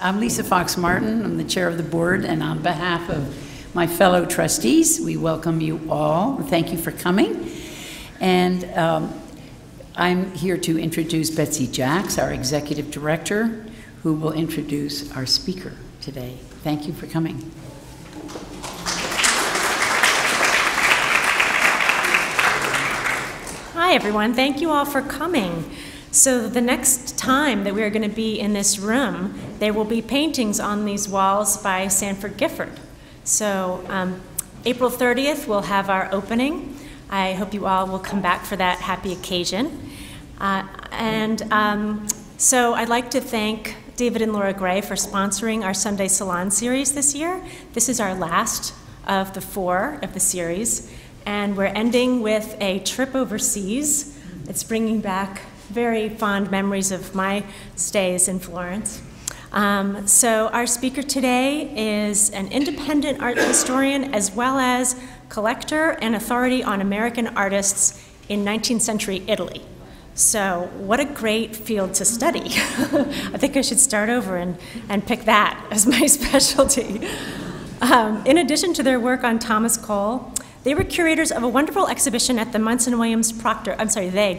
I'm Lisa Fox Martin. I'm the chair of the board, and on behalf of my fellow trustees, we welcome you all. Thank you for coming. And I'm here to introduce Betsy Jacks, our executive director, who will introduce our speaker today. Thank you for coming. Hi, everyone. Thank you all for coming. So the next time that we are going to be in this room, there will be paintings on these walls by Sanford Gifford. So April 30th, we'll have our opening. I hope you all will come back for that happy occasion. So I'd like to thank David and Laura Gray for sponsoring our Sunday Salon series this year. This is our last of the 4 of the series, and we're ending with a trip overseas. It's bringing back very fond memories of my stays in Florence. So our speaker today is an independent art historian as well as collector and authority on American artists in 19th century Italy. So what a great field to study. I think I should start over and pick that as my specialty. In addition to their work on Thomas Cole, they were curators of a wonderful exhibition at the Munson Williams Proctor,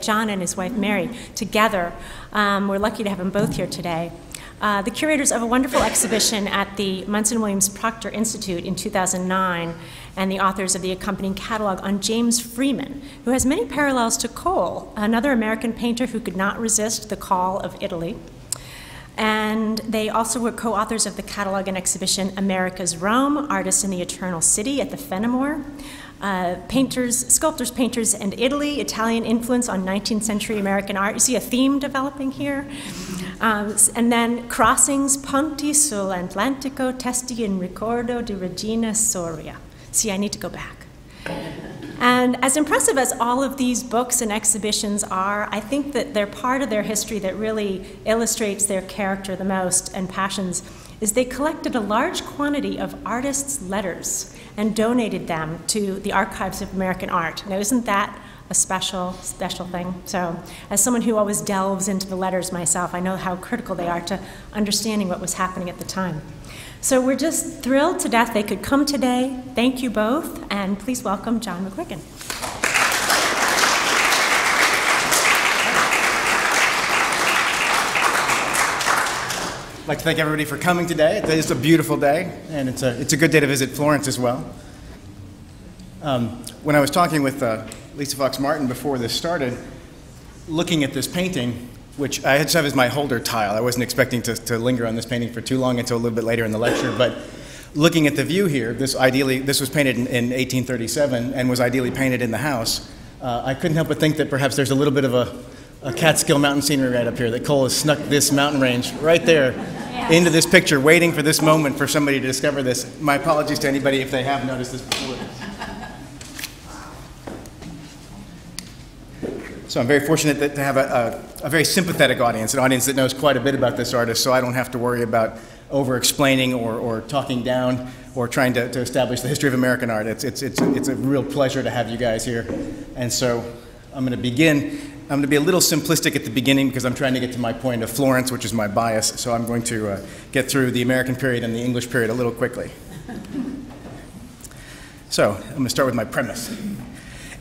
John and his wife Mary, together. We're lucky to have them both here today. The curators of a wonderful exhibition at the Munson Williams Proctor Institute in 2009, and the authors of the accompanying catalog on James Freeman, who has many parallels to Cole, another American painter who could not resist the call of Italy. And they also were co-authors of the catalog and exhibition America's Rome, Artists in the Eternal City at the Fenimore, Sculptors, Painters, and Italy, Italian influence on 19th century American art. You see a theme developing here. And then Crossings, Ponti sull'Atlantico, Testi in ricordo di Regina Soria. See, I need to go back. And as impressive as all of these books and exhibitions are, I think that they're part of their history that really illustrates their character the most and passions is they collected a large quantity of artists' letters and donated them to the archives of American art. Now, isn't that a special thing? So, as someone who always delves into the letters myself, I know how critical they are to understanding what was happening at the time. So we're just thrilled to death they could come today. Thank you both, and please welcome John McGuigan. I'd like to thank everybody for coming today. It's a beautiful day, and it's a good day to visit Florence as well. When I was talking with Lisa Fox Martin before this started, looking at this painting, which I had to have as my holder tile. I wasn't expecting to linger on this painting for too long until a little bit later in the lecture, but looking at the view here, this was painted in 1837 and was ideally painted in the house. I couldn't help but think that perhaps there's a little bit of a Catskill mountain scenery right up here, that Cole has snuck this mountain range right there into this picture, waiting for this moment for somebody to discover this. My apologies to anybody if they have noticed this before. So I'm very fortunate to have a very sympathetic audience, an audience that knows quite a bit about this artist, so I don't have to worry about over-explaining or talking down or trying to establish the history of American art. It's a real pleasure to have you guys here. And so I'm going to begin. I'm going to be a little simplistic at the beginning because I'm trying to get to my point of Florence, which is my bias, so I'm going to get through the American period and the English period a little quickly. So I'm going to start with my premise.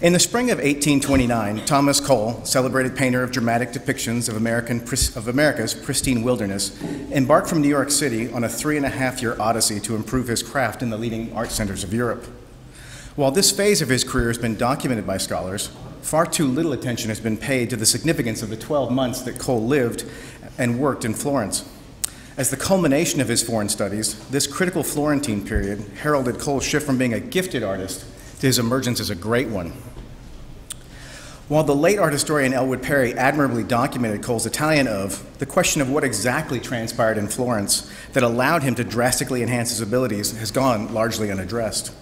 In the spring of 1829, Thomas Cole, celebrated painter of dramatic depictions of America's pristine wilderness, embarked from New York City on a 3.5-year odyssey to improve his craft in the leading art centers of Europe. While this phase of his career has been documented by scholars, far too little attention has been paid to the significance of the 12 months that Cole lived and worked in Florence. As the culmination of his foreign studies, this critical Florentine period heralded Cole's shift from being a gifted artist to his emergence as a great one. While the late art historian Elwood Perry admirably documented Cole's Italian oeuvre, the question of what exactly transpired in Florence that allowed him to drastically enhance his abilities has gone largely unaddressed.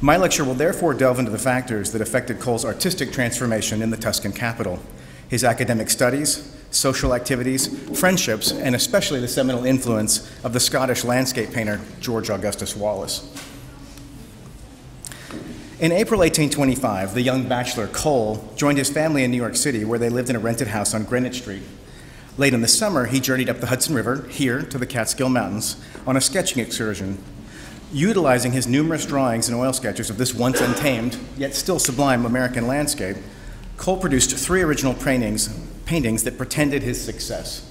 My lecture will therefore delve into the factors that affected Cole's artistic transformation in the Tuscan capital, his academic studies, social activities, friendships, and especially the seminal influence of the Scottish landscape painter George Augustus Wallace. In April 1825, the young bachelor Cole joined his family in New York City, where they lived in a rented house on Greenwich Street. Late in the summer, he journeyed up the Hudson River, here to the Catskill Mountains, on a sketching excursion. Utilizing his numerous drawings and oil sketches of this once untamed, yet still sublime American landscape, Cole produced 3 original paintings that pretended his success.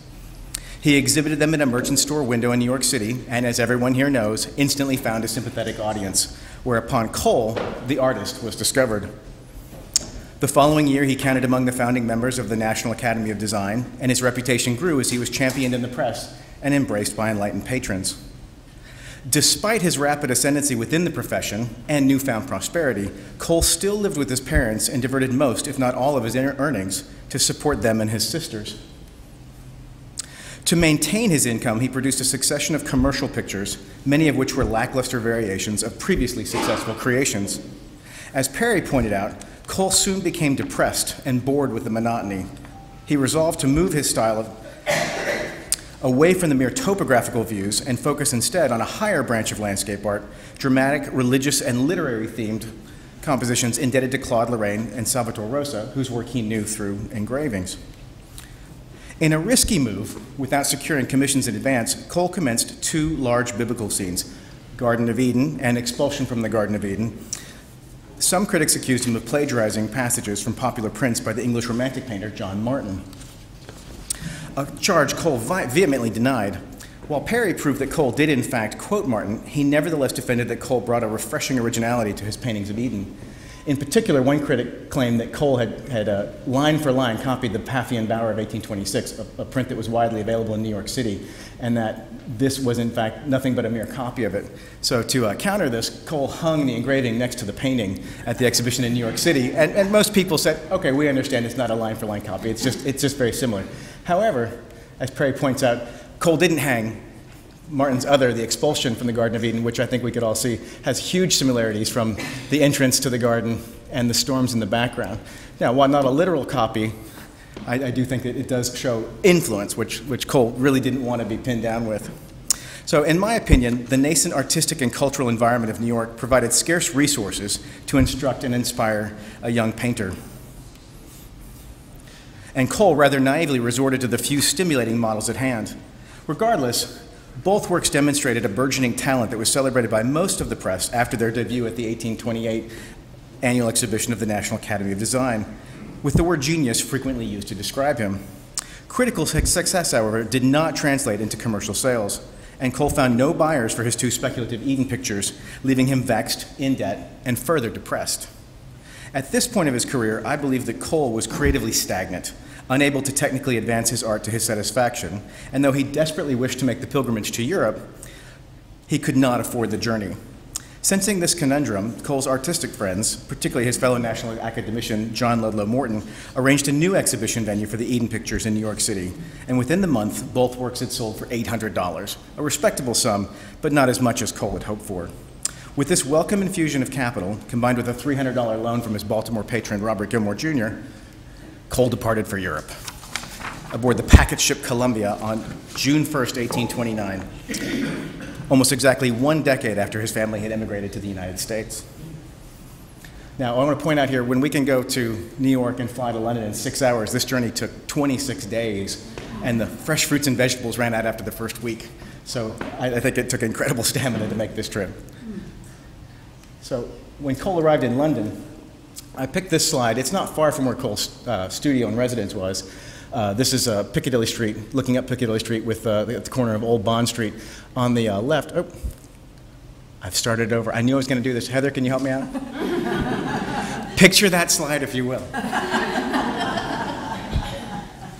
He exhibited them in a merchant store window in New York City, and as everyone here knows, instantly found a sympathetic audience, whereupon Cole, the artist, was discovered. The following year, he counted among the founding members of the National Academy of Design, and his reputation grew as he was championed in the press and embraced by enlightened patrons. Despite his rapid ascendancy within the profession and newfound prosperity, Cole still lived with his parents and diverted most, if not all, of his earnings to support them and his sisters. To maintain his income, he produced a succession of commercial pictures, many of which were lackluster variations of previously successful creations. As Perry pointed out, Cole soon became depressed and bored with the monotony. He resolved to move his style away from the mere topographical views and focus instead on a higher branch of landscape art, dramatic, religious, and literary-themed compositions indebted to Claude Lorraine and Salvatore Rosa, whose work he knew through engravings. In a risky move, without securing commissions in advance, Cole commenced 2 large biblical scenes, Garden of Eden and Expulsion from the Garden of Eden. Some critics accused him of plagiarizing passages from popular prints by the English Romantic painter John Martin, a charge Cole vehemently denied. While Perry proved that Cole did in fact quote Martin, he nevertheless defended that Cole brought a refreshing originality to his paintings of Eden. In particular, one critic claimed that Cole had line for line copied the Paphian Bower of 1826, a print that was widely available in New York City, and that this was in fact nothing but a mere copy of it. So to counter this, Cole hung the engraving next to the painting at the exhibition in New York City, and most people said, okay, we understand it's not a line for line copy, it's just very similar. However, as Perry points out, Cole didn't hang Martin's other, the Expulsion from the Garden of Eden, which I think we could all see, has huge similarities from the entrance to the garden and the storms in the background. Now, while not a literal copy, I do think that it does show influence, which Cole really didn't want to be pinned down with. So in my opinion, the nascent artistic and cultural environment of New York provided scarce resources to instruct and inspire a young painter. And Cole rather naively resorted to the few stimulating models at hand. Regardless, both works demonstrated a burgeoning talent that was celebrated by most of the press after their debut at the 1828 annual exhibition of the National Academy of Design, with the word genius frequently used to describe him. Critical success, however, did not translate into commercial sales, and Cole found no buyers for his 2 speculative Eden pictures, leaving him vexed, in debt, and further depressed. At this point of his career, I believe that Cole was creatively stagnant, unable to technically advance his art to his satisfaction, and though he desperately wished to make the pilgrimage to Europe, he could not afford the journey. Sensing this conundrum, Cole's artistic friends, particularly his fellow national academician John Ludlow Morton, arranged a new exhibition venue for the Eden pictures in New York City, and within the month, both works had sold for $800, a respectable sum, but not as much as Cole had hoped for. With this welcome infusion of capital, combined with a $300 loan from his Baltimore patron Robert Gilmore Jr., Cole departed for Europe aboard the packet ship Columbia on June 1st, 1829, almost exactly 1 decade after his family had emigrated to the United States. Now, I want to point out here, when we can go to New York and fly to London in 6 hours, this journey took 26 days, and the fresh fruits and vegetables ran out after the first week. So I think it took incredible stamina to make this trip. So when Cole arrived in London, I picked this slide. It's not far from where Cole's studio and residence was. This is Piccadilly Street, looking up Piccadilly Street with at the corner of Old Bond Street. On the left, oh, I've started over. I knew I was going to do this. Heather, can you help me out? Picture that slide, if you will.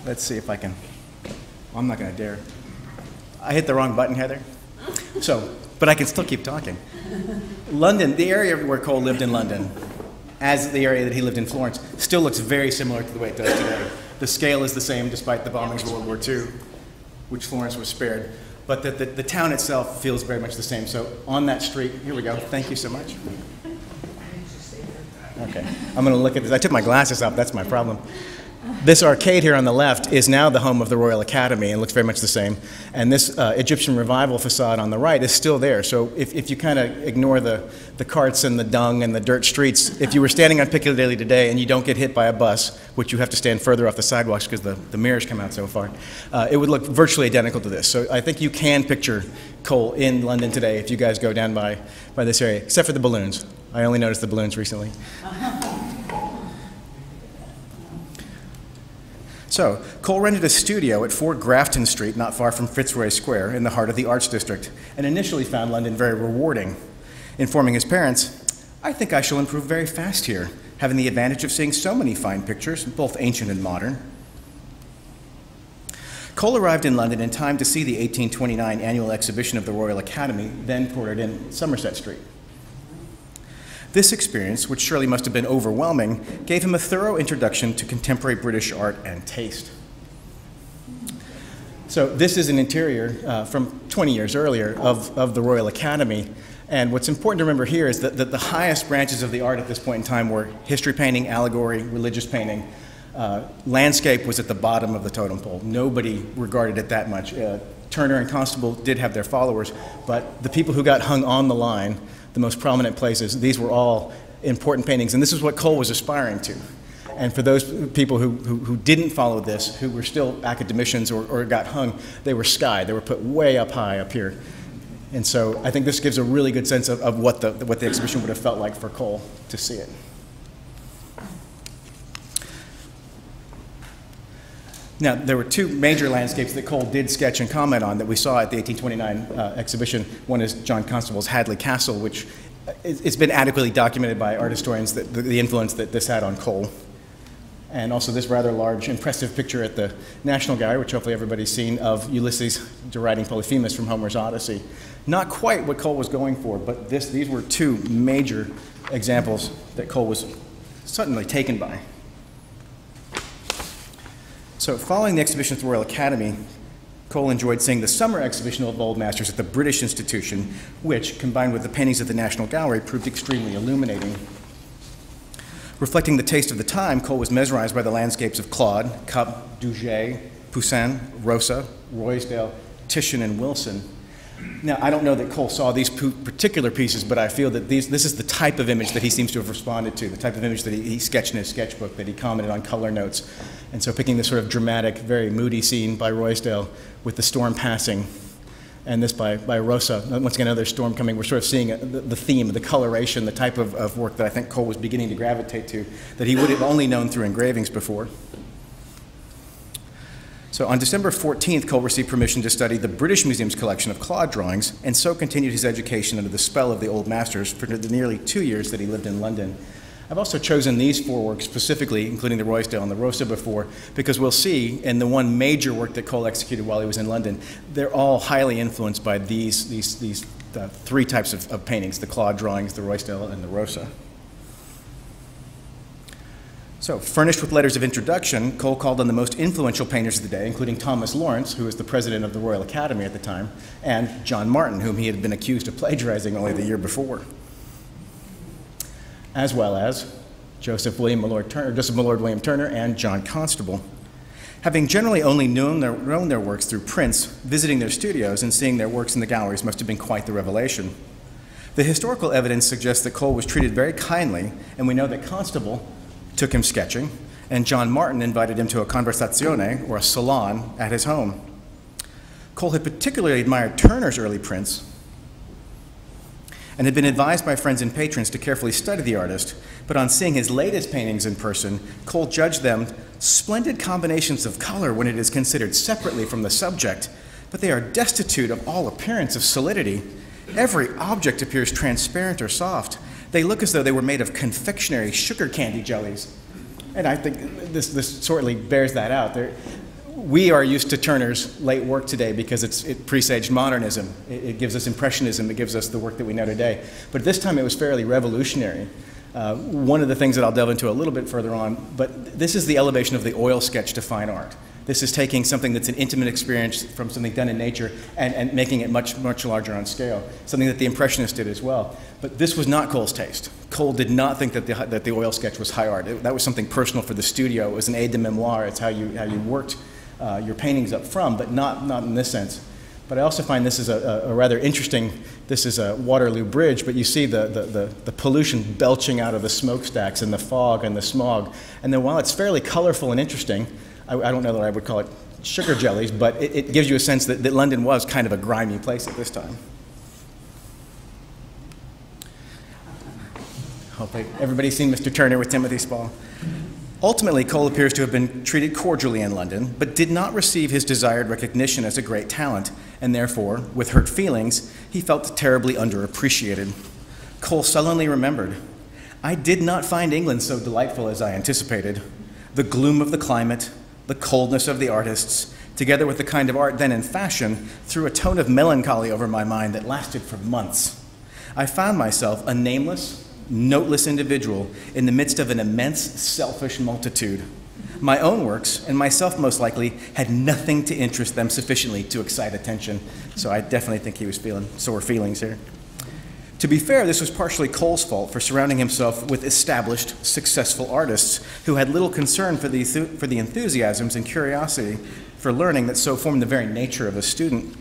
Let's see if I can. Well, I'm not going to dare. I hit the wrong button, Heather. So, but I can still keep talking. London, the area where Cole lived in London, as the area that he lived in Florence, still looks very similar to the way it does today. The scale is the same despite the bombings of World War II, which Florence was spared. But the town itself feels very much the same. So on that street, here we go. Thank you so much. Okay, I'm going to look at this. I took my glasses off. That's my problem. This arcade here on the left is now the home of the Royal Academy and looks very much the same. And this Egyptian Revival facade on the right is still there. So if you kind of ignore the carts and the dung and the dirt streets, if you were standing on Piccadilly today and you don't get hit by a bus, which you have to stand further off the sidewalks because the mirrors come out so far, it would look virtually identical to this. So I think you can picture Cole in London today if you guys go down by this area, except for the balloons. I only noticed the balloons recently. So, Cole rented a studio at 4 Grafton Street, not far from Fitzroy Square, in the heart of the Arts District, and initially found London very rewarding. Informing his parents, "I think I shall improve very fast here, having the advantage of seeing so many fine pictures, both ancient and modern." Cole arrived in London in time to see the 1829 annual exhibition of the Royal Academy, then quartered in Somerset Street. This experience, which surely must have been overwhelming, gave him a thorough introduction to contemporary British art and taste. So this is an interior from 20 years earlier of the Royal Academy. And what's important to remember here is that the highest branches of the art at this point in time were history painting, allegory, religious painting. Landscape was at the bottom of the totem pole. Nobody regarded it that much. Turner and Constable did have their followers, but the people who got hung on the line, the most prominent places, these were all important paintings, and this is what Cole was aspiring to. And for those people who didn't follow this, who were still academicians or got hung, they were skied. They were put way up high up here. And so I think this gives a really good sense of what the exhibition would have felt like for Cole to see it. Now, there were 2 major landscapes that Cole did sketch and comment on that we saw at the 1829 exhibition. One is John Constable's Hadley Castle, which it's been adequately documented by art historians that the influence that this had on Cole. And also this rather large, impressive picture at the National Gallery, which hopefully everybody's seen, of Ulysses deriding Polyphemus from Homer's Odyssey. Not quite what Cole was going for, but these were 2 major examples that Cole was suddenly taken by. So following the exhibition at the Royal Academy, Cole enjoyed seeing the summer exhibition of old masters at the British Institution, which, combined with the paintings at the National Gallery, proved extremely illuminating. Reflecting the taste of the time, Cole was mesmerized by the landscapes of Claude, Cup, Douget, Poussin, Rosa, Roysdale, Titian, and Wilson. Now, I don't know that Cole saw these particular pieces, but I feel that this is the type of image that he seems to have responded to, the type of image that he sketched in his sketchbook, that he commented on color notes. And so picking this sort of dramatic, very moody scene by Roysdale with the storm passing, and this by Rosa, once again, another storm coming, we're sort of seeing the theme, the coloration, the type of work that I think Cole was beginning to gravitate to, that he would have only known through engravings before. So on December 14th, Cole received permission to study the British Museum's collection of Claude drawings, and so continued his education under the spell of the old masters for the nearly 2 years that he lived in London. I've also chosen these 4 works specifically, including the Roysdale and the Rosa before, because we'll see in the one major work that Cole executed while he was in London, they're all highly influenced by these 3 types of paintings, the Claude drawings, the Roysdale, and the Rosa. So, furnished with letters of introduction, Cole called on the most influential painters of the day, including Thomas Lawrence, who was the president of the Royal Academy at the time, and John Martin, whom he had been accused of plagiarizing only the year before, as well as Joseph Millord William Turner and John Constable. Having generally only known their works through prints, visiting their studios and seeing their works in the galleries must have been quite the revelation. The historical evidence suggests that Cole was treated very kindly, and we know that Constable took him sketching, and John Martin invited him to a conversazione, or a salon, at his home. Cole had particularly admired Turner's early prints and had been advised by friends and patrons to carefully study the artist, but on seeing his latest paintings in person, Cole judged them splendid combinations of color when it is considered separately from the subject, but they are destitute of all appearance of solidity. Every object appears transparent or soft. They look as though they were made of confectionery sugar candy jellies. And I think this sorely bears that out. We are used to Turner's late work today because it presaged modernism. It gives us impressionism. It gives us the work that we know today. But at this time, it was fairly revolutionary. One of the things that I'll delve into a little bit further on, but this is the elevation of the oil sketch to fine art. This is taking something that's an intimate experience from something done in nature and making it much, much larger on scale, something that the Impressionists did as well. But this was not Cole's taste. Cole did not think that the oil sketch was high art. That was something personal for the studio. It was an aide de memoire. It's how you worked your paintings up from, but not in this sense. But I also find this is a rather interesting, this is a Waterloo Bridge, but you see the pollution belching out of the smokestacks and the fog and the smog. And then while it's fairly colorful and interesting, I don't know that I would call it sugar jellies, but it gives you a sense that London was kind of a grimy place at this time. Hopefully everybody's seen Mr. Turner with Timothy Spall. Ultimately, Cole appears to have been treated cordially in London, but did not receive his desired recognition as a great talent, and therefore, with hurt feelings, he felt terribly underappreciated. Cole sullenly remembered, "I did not find England so delightful as I anticipated. The gloom of the climate, the coldness of the artists, together with the kind of art then in fashion, threw a tone of melancholy over my mind that lasted for months. I found myself a nameless, noteless individual in the midst of an immense, selfish multitude. My own works, and myself most likely, had nothing to interest them sufficiently to excite attention." So I definitely think he was feeling sore feelings here. To be fair, this was partially Cole's fault for surrounding himself with established, successful artists who had little concern for the enthusiasms and curiosity for learning that so formed the very nature of a student.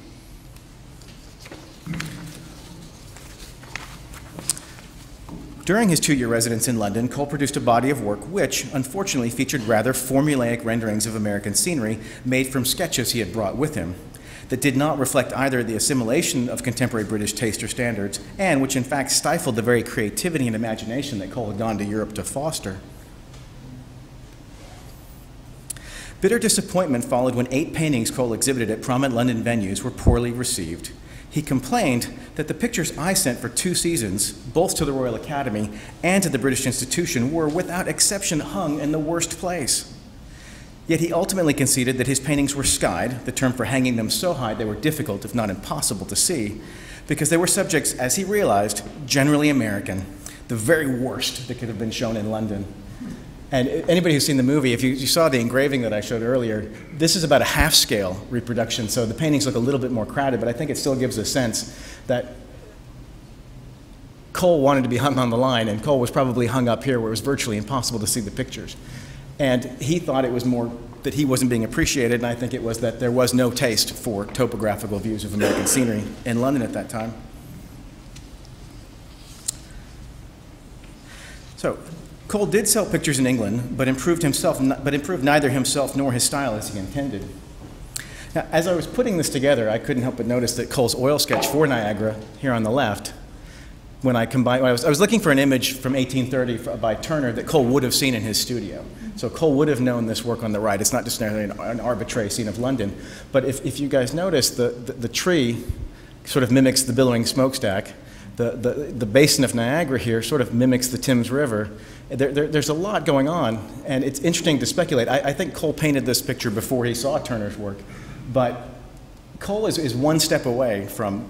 During his 2-year residence in London, Cole produced a body of work which, unfortunately, featured rather formulaic renderings of American scenery made from sketches he had brought with him, that did not reflect either the assimilation of contemporary British taste or standards, and which in fact stifled the very creativity and imagination that Cole had gone to Europe to foster. Bitter disappointment followed when 8 paintings Cole exhibited at prominent London venues were poorly received. He complained that the pictures I sent for 2 seasons, both to the Royal Academy and to the British Institution, were without exception hung in the worst place. Yet he ultimately conceded that his paintings were skied, the term for hanging them so high they were difficult, if not impossible, to see, because they were subjects, as he realized, generally American, the very worst that could have been shown in London. And anybody who's seen the movie, if you saw the engraving that I showed earlier, this is about a half-scale reproduction, so the paintings look a little bit more crowded, but I think it still gives a sense that Cole wanted to be hung on the line, and Cole was probably hung up here where it was virtually impossible to see the pictures. And he thought it was more that he wasn't being appreciated, and I think it was that there was no taste for topographical views of American scenery in London at that time. So, Cole did sell pictures in England, but improved neither himself nor his style as he intended. Now, as I was putting this together, I couldn't help but notice that Cole's oil sketch for Niagara, here on the left, when I was looking for an image from 1830 by Turner that Cole would have seen in his studio. So Cole would have known this work on the right. It's not just an arbitrary scene of London. But if you guys notice, the tree sort of mimics the billowing smokestack. The basin of Niagara here sort of mimics the Thames River. There's a lot going on, and it's interesting to speculate. I think Cole painted this picture before he saw Turner's work, but Cole is one step away from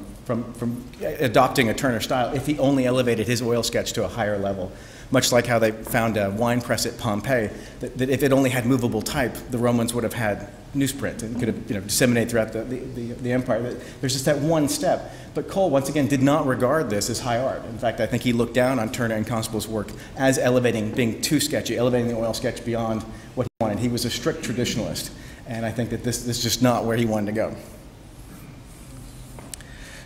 adopting a Turner style if he only elevated his oil sketch to a higher level, much like how they found a wine press at Pompeii, that if it only had movable type, the Romans would have had newsprint and could have disseminated throughout the empire. There's just that one step. But Cole, once again, did not regard this as high art. In fact, I think he looked down on Turner and Constable's work as elevating, being too sketchy, elevating the oil sketch beyond what he wanted. He was a strict traditionalist, and I think that this is just not where he wanted to go.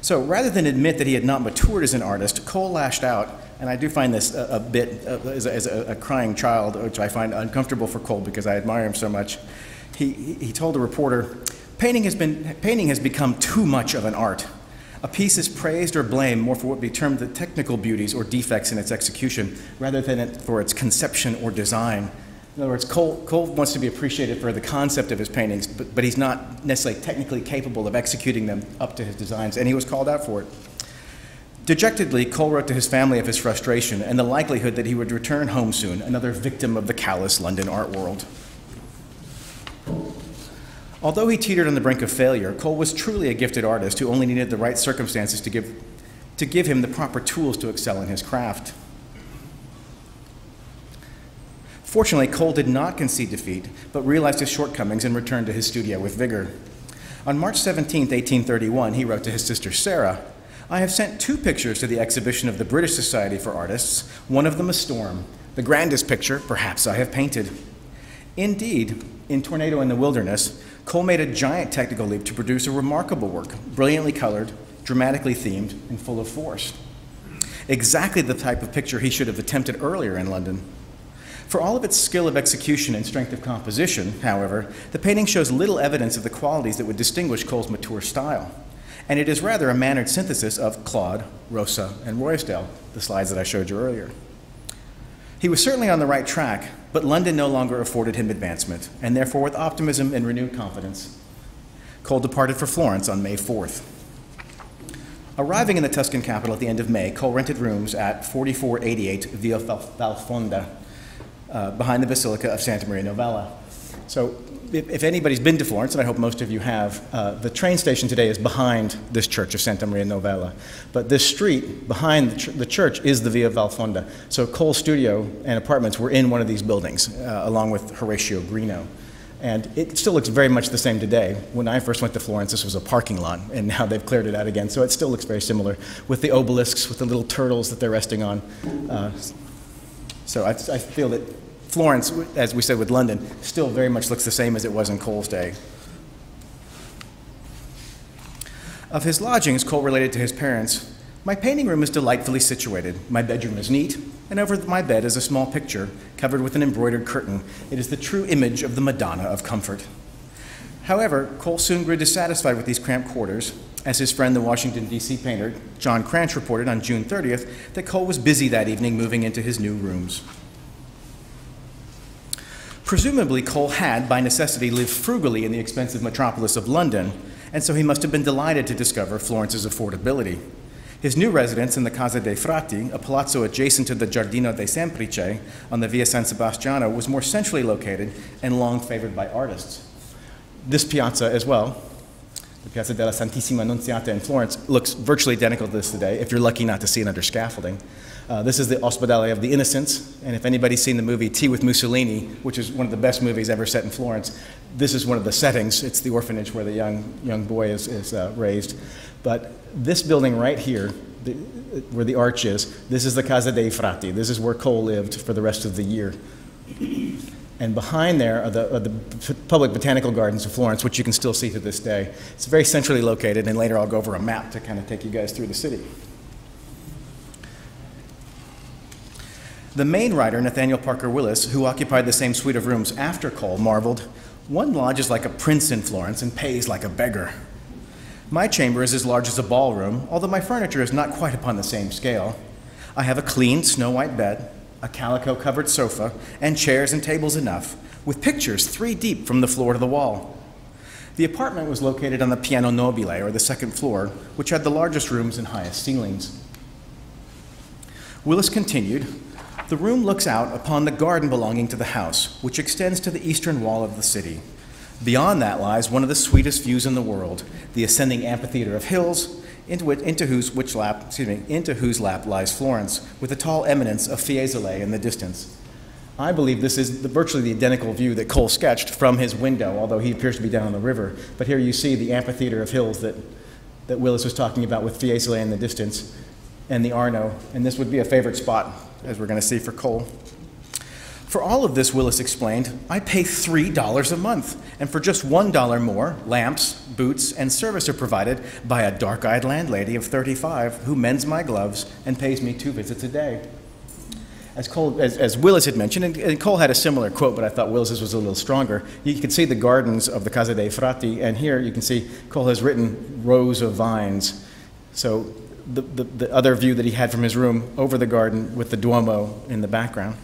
So rather than admit that he had not matured as an artist, Cole lashed out, and I do find this a bit as a crying child, which I find uncomfortable for Cole because I admire him so much. He told a reporter, painting has become too much of an art. A piece is praised or blamed more for what would be termed the technical beauties or defects in its execution, rather than for its conception or design. In other words, Cole wants to be appreciated for the concept of his paintings, but he's not necessarily technically capable of executing them up to his designs, and he was called out for it. Dejectedly, Cole wrote to his family of his frustration and the likelihood that he would return home soon, another victim of the callous London art world. Although he teetered on the brink of failure, Cole was truly a gifted artist who only needed the right circumstances to give him the proper tools to excel in his craft. Fortunately, Cole did not concede defeat, but realized his shortcomings and returned to his studio with vigor. On March 17, 1831, he wrote to his sister Sarah, I have sent 2 pictures to the exhibition of the British Society for Artists, one of them a storm, the grandest picture perhaps I have painted. Indeed, in Tornado in the Wilderness, Cole made a giant technical leap to produce a remarkable work, brilliantly colored, dramatically themed, and full of force. Exactly the type of picture he should have attempted earlier in London. For all of its skill of execution and strength of composition, however, the painting shows little evidence of the qualities that would distinguish Cole's mature style. And it is rather a mannered synthesis of Claude, Rosa, and Ruysdael, the slides that I showed you earlier. He was certainly on the right track, but London no longer afforded him advancement, and therefore with optimism and renewed confidence, Cole departed for Florence on May 4th. Arriving in the Tuscan capital at the end of May, Cole rented rooms at 4488 Via Valfonda, behind the Basilica of Santa Maria Novella. So if anybody's been to Florence, and I hope most of you have, the train station today is behind this church of Santa Maria Novella. But this street behind the church is the Via Valfonda. So Cole's studio and apartments were in one of these buildings, along with Horatio Greenough. And it still looks very much the same today. When I first went to Florence, this was a parking lot, and now they've cleared it out again. So it still looks very similar, with the obelisks, with the little turtles that they're resting on. So I feel that Florence, as we said with London, still very much looks the same as it was in Cole's day. Of his lodgings, Cole related to his parents, "My painting room is delightfully situated. My bedroom is neat, and over my bed is a small picture covered with an embroidered curtain. It is the true image of the Madonna of comfort." However, Cole soon grew dissatisfied with these cramped quarters, as his friend, the Washington, D.C. painter, John Krantz, reported on June 30th that Cole was busy that evening moving into his new rooms. Presumably, Cole had, by necessity, lived frugally in the expensive metropolis of London, and so he must have been delighted to discover Florence's affordability. His new residence in the Casa dei Frati, a palazzo adjacent to the Giardino dei Semplici on the Via San Sebastiano, was more centrally located and long favored by artists. This piazza as well, the Piazza della Santissima Annunziata in Florence, looks virtually identical to this today, if you're lucky not to see it under scaffolding. This is the Ospedale of the Innocents, and if anybody's seen the movie Tea with Mussolini, which is one of the best movies ever set in Florence, this is one of the settings. It's the orphanage where the young boy is raised. But this building right here, where the arch is, this is the Casa dei Frati. This is where Cole lived for the rest of the year. And behind there are the public Botanical Gardens of Florence, which you can still see to this day. It's very centrally located, and later I'll go over a map to kind of take you guys through the city. The main writer, Nathaniel Parker Willis, who occupied the same suite of rooms after Cole, marveled, "One lodges like a prince in Florence and pays like a beggar. My chamber is as large as a ballroom, although my furniture is not quite upon the same scale. I have a clean snow-white bed, a calico-covered sofa, and chairs and tables enough, with pictures 3 deep from the floor to the wall." The apartment was located on the piano nobile, or the second floor, which had the largest rooms and highest ceilings. Willis continued, "The room looks out upon the garden belonging to the house, which extends to the eastern wall of the city. Beyond that lies one of the sweetest views in the world, the ascending amphitheater of hills, into whose lap lies Florence, with the tall eminence of Fiesole in the distance." I believe this is virtually the identical view that Cole sketched from his window, although he appears to be down on the river. But here you see the amphitheater of hills that Willis was talking about, with Fiesole in the distance and the Arno, and this would be a favorite spot, as we're going to see, for Cole. "For all of this," Willis explained, "I pay $3 a month, and for just $1 more, lamps, boots, and service are provided by a dark-eyed landlady of 35 who mends my gloves and pays me 2 visits a day." As Willis had mentioned, and Cole had a similar quote, but I thought Willis's was a little stronger, you can see the gardens of the Casa dei Frati, and here you can see Cole has written rows of vines. So the other view that he had from his room over the garden with the Duomo in the background.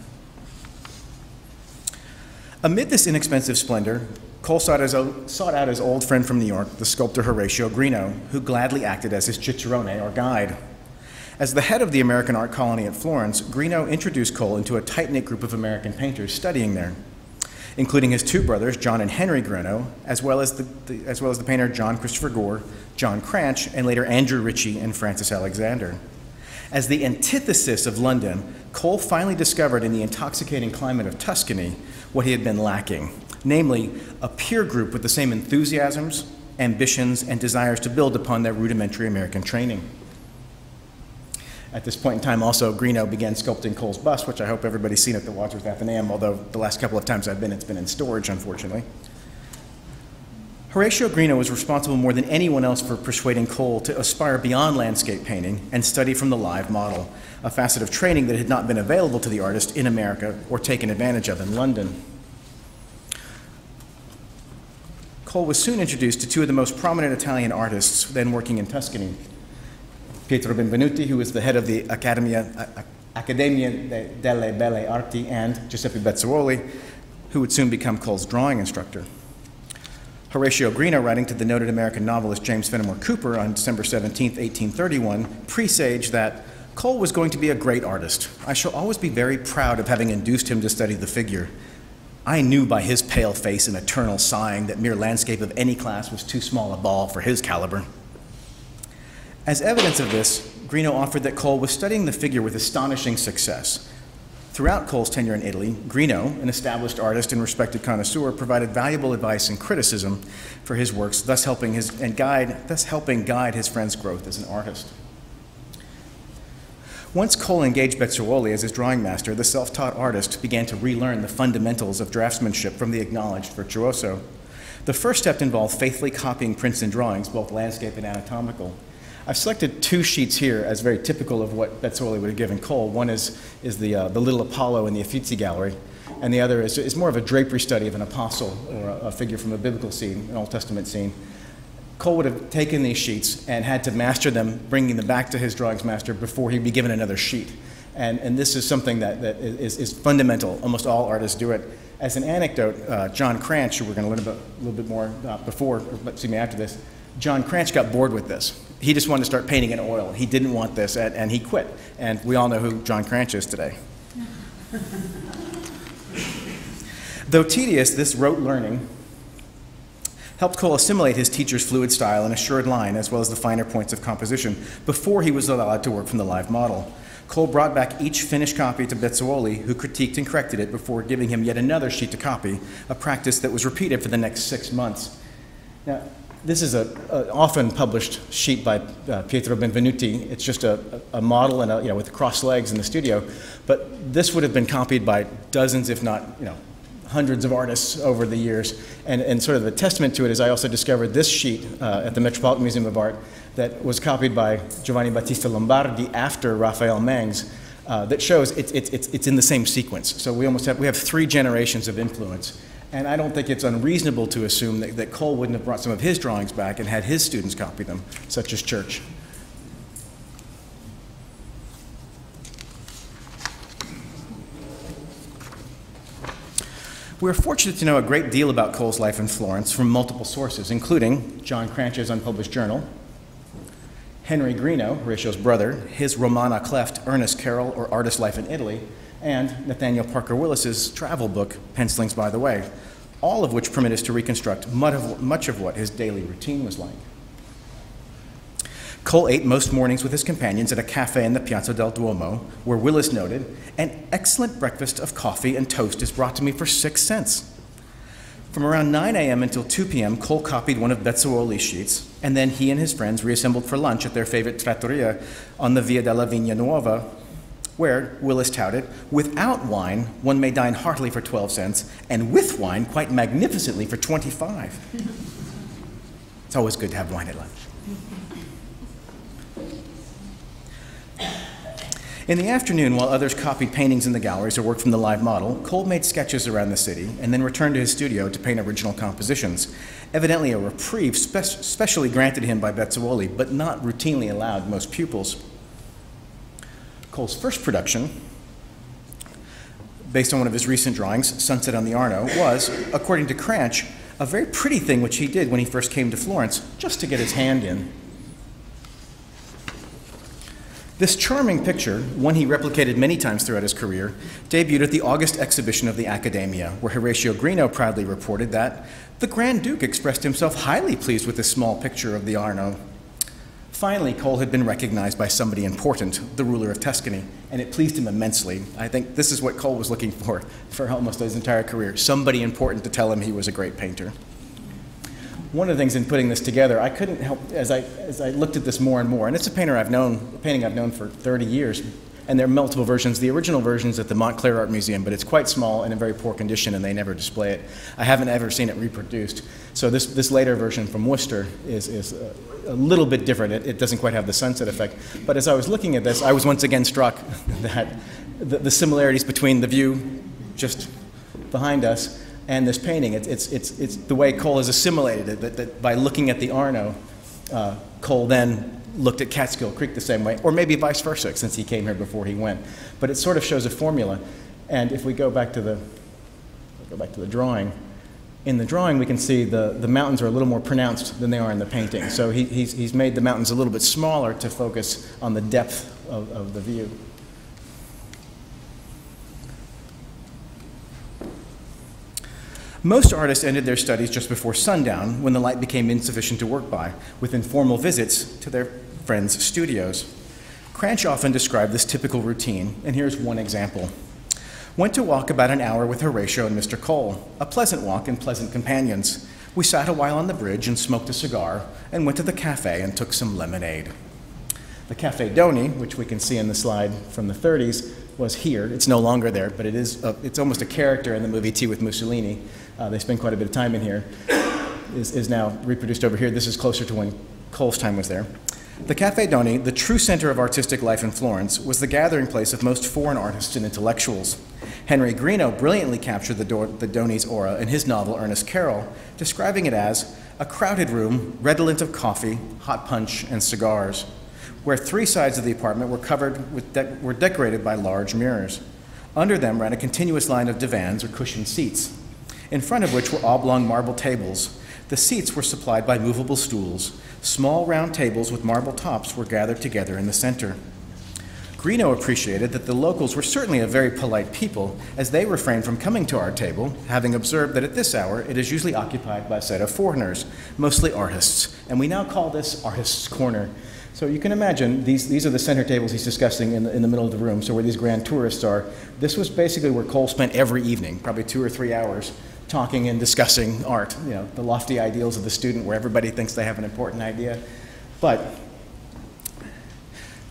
Amid this inexpensive splendor, Cole sought out his old friend from New York, the sculptor Horatio Greenough, who gladly acted as his cicerone, or guide. As the head of the American art colony at Florence, Greenough introduced Cole into a tight-knit group of American painters studying there, including his 2 brothers, John and Henry Greenough, as well as the painter John Christopher Gore, John Krantz, and later Andrew Ritchie and Francis Alexander. As the antithesis of London, Cole finally discovered in the intoxicating climate of Tuscany what he had been lacking, namely a peer group with the same enthusiasms, ambitions, and desires to build upon their rudimentary American training. At this point in time, also, Greenough began sculpting Cole's bust, which I hope everybody's seen at the Wadsworth Athenaeum, although the last couple of times I've been, it's been in storage, unfortunately. Horatio Greenough was responsible more than anyone else for persuading Cole to aspire beyond landscape painting and study from the live model, a facet of training that had not been available to the artist in America or taken advantage of in London. Cole was soon introduced to two of the most prominent Italian artists then working in Tuscany, Pietro Benvenuti, who was the head of the Accademia delle Belle Arti, and Giuseppe Bezzuoli, who would soon become Cole's drawing instructor. Horatio Greenough, writing to the noted American novelist James Fenimore Cooper on December 17, 1831, presaged that Cole was going to be a great artist. I shall always be very proud of having induced him to study the figure. I knew by his pale face and eternal sighing that mere landscape of any class was too small a ball for his caliber. As evidence of this, Greenough offered that Cole was studying the figure with astonishing success. Throughout Cole's tenure in Italy, Greenough, an established artist and respected connoisseur, provided valuable advice and criticism for his works, thus helping guide his friend's growth as an artist. Once Cole engaged Bezzuoli as his drawing master, the self-taught artist began to relearn the fundamentals of draftsmanship from the acknowledged virtuoso. The first step involved faithfully copying prints and drawings, both landscape and anatomical. I've selected two sheets here as very typical of what Bezzuoli would have given Cole. One is the little Apollo in the Uffizi Gallery, and the other is more of a drapery study of an apostle or a figure from a biblical scene, an Old Testament scene. Cole would have taken these sheets and had to master them, bringing them back to his drawings master before he'd be given another sheet. And this is something that is fundamental. Almost all artists do it. As an anecdote, John Krantz, who we're going to learn a little bit more after this, John Krantz got bored with this. He just wanted to start painting in oil. He didn't want this, and he quit. And we all know who John Krantz is today. Though tedious, this rote learning helped Cole assimilate his teacher's fluid style and assured line, as well as the finer points of composition, before he was allowed to work from the live model. Cole brought back each finished copy to Bezzuoli, who critiqued and corrected it before giving him yet another sheet to copy, a practice that was repeated for the next 6 months. Now, this is an often published sheet by Pietro Benvenuti. It's just a model and with crossed legs in the studio, but this would have been copied by dozens, if not hundreds of artists over the years. And sort of a testament to it is I also discovered this sheet at the Metropolitan Museum of Art that was copied by Giovanni Battista Lombardi after Raphael Mengs that shows it's in the same sequence. So we have 3 generations of influence. And I don't think it's unreasonable to assume that Cole wouldn't have brought some of his drawings back and had his students copy them, such as Church. We're fortunate to know a great deal about Cole's life in Florence from multiple sources, including John Cranch's unpublished journal, Henry Greenough, Horatio's brother, his Romana Cleft, Ernest Carroll, or Artist Life in Italy, and Nathaniel Parker Willis's travel book, Pencilings by the Way, all of which permit us to reconstruct much of what his daily routine was like. Cole ate most mornings with his companions at a cafe in the Piazza del Duomo, where Willis noted, "An excellent breakfast of coffee and toast is brought to me for 6 cents." From around 9 a.m. until 2 p.m., Cole copied one of Bezzuoli's sheets, and then he and his friends reassembled for lunch at their favorite trattoria on the Via della Vigna Nuova, where, Willis touted, without wine, one may dine heartily for 12 cents, and with wine, quite magnificently for 25. It's always good to have wine at lunch. In the afternoon, while others copied paintings in the galleries or worked from the live model, Cole made sketches around the city and then returned to his studio to paint original compositions, evidently a reprieve specially granted him by Bezzuoli, but not routinely allowed most pupils. Cole's first production, based on one of his recent drawings, Sunset on the Arno, was, according to Krantz, a very pretty thing which he did when he first came to Florence, just to get his hand in. This charming picture, one he replicated many times throughout his career, debuted at the August exhibition of the Accademia, where Horatio Greenough proudly reported that the Grand Duke expressed himself highly pleased with this small picture of the Arno. Finally, Cole had been recognized by somebody important, the ruler of Tuscany, and it pleased him immensely. I think this is what Cole was looking for almost his entire career, somebody important to tell him he was a great painter. one of the things in putting this together, I couldn't help, as I looked at this more and more, and it's a painting I've known for 30 years, and there are multiple versions. The original version is at the Montclair Art Museum, but it's quite small and in very poor condition, and they never display it. I haven't ever seen it reproduced. So this later version from Worcester is a little bit different. It doesn't quite have the sunset effect. But as I was looking at this, I was once again struck that the similarities between the view just behind us and this painting. It's the way Cole has assimilated it, that by looking at the Arno, Cole then looked at Catskill Creek the same way, or maybe vice versa, since he came here before he went. But it sort of shows a formula. And if we go back to the drawing, in the drawing we can see the mountains are a little more pronounced than they are in the painting. So he's made the mountains a little bit smaller to focus on the depth of the view. Most artists ended their studies just before sundown, when the light became insufficient to work by, with informal visits to their friends' studios. Krantz often described this typical routine, and here's one example. Went to walk about an hour with Horatio and Mr. Cole, a pleasant walk and pleasant companions. We sat a while on the bridge and smoked a cigar, and went to the cafe and took some lemonade. The Cafe Doni, which we can see in the slide from the 30s, was here. It's no longer there, but it's almost a character in the movie Tea with Mussolini. They spend quite a bit of time in here. Is now reproduced over here. This is closer to when Cole's time was there. The Cafe Doni, the true center of artistic life in Florence, was the gathering place of most foreign artists and intellectuals. Henry Greenough brilliantly captured the Doni's aura in his novel Ernest Carroll, describing it as a crowded room redolent of coffee, hot punch, and cigars, where three sides of the apartment were decorated by large mirrors. Under them ran a continuous line of divans or cushioned seats, in front of which were oblong marble tables. The seats were supplied by movable stools. Small round tables with marble tops were gathered together in the center. Greenough appreciated that the locals were certainly a very polite people, as they refrained from coming to our table, having observed that at this hour it is usually occupied by a set of foreigners, mostly artists, and we now call this Artists' Corner. So you can imagine, these are the center tables he's discussing in the middle of the room, so where these grand tourists are. This was basically where Cole spent every evening, probably 2 or 3 hours, talking and discussing art, the lofty ideals of the student where everybody thinks they have an important idea. But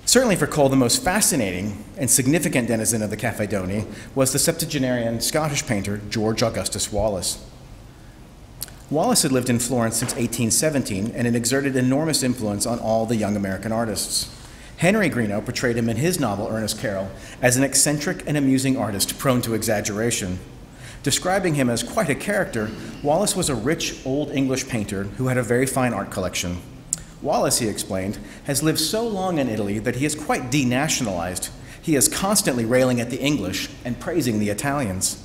certainly for Cole, the most fascinating and significant denizen of the Cafe Doni was the septuagenarian Scottish painter George Augustus Wallace. Wallace had lived in Florence since 1817 and had exerted enormous influence on all the young American artists. Henry Greenough portrayed him in his novel Ernest Carroll as an eccentric and amusing artist prone to exaggeration. Describing him as quite a character, Wallace was a rich Old English painter who had a very fine art collection. Wallace, he explained, has lived so long in Italy that he is quite denationalized. He is constantly railing at the English and praising the Italians.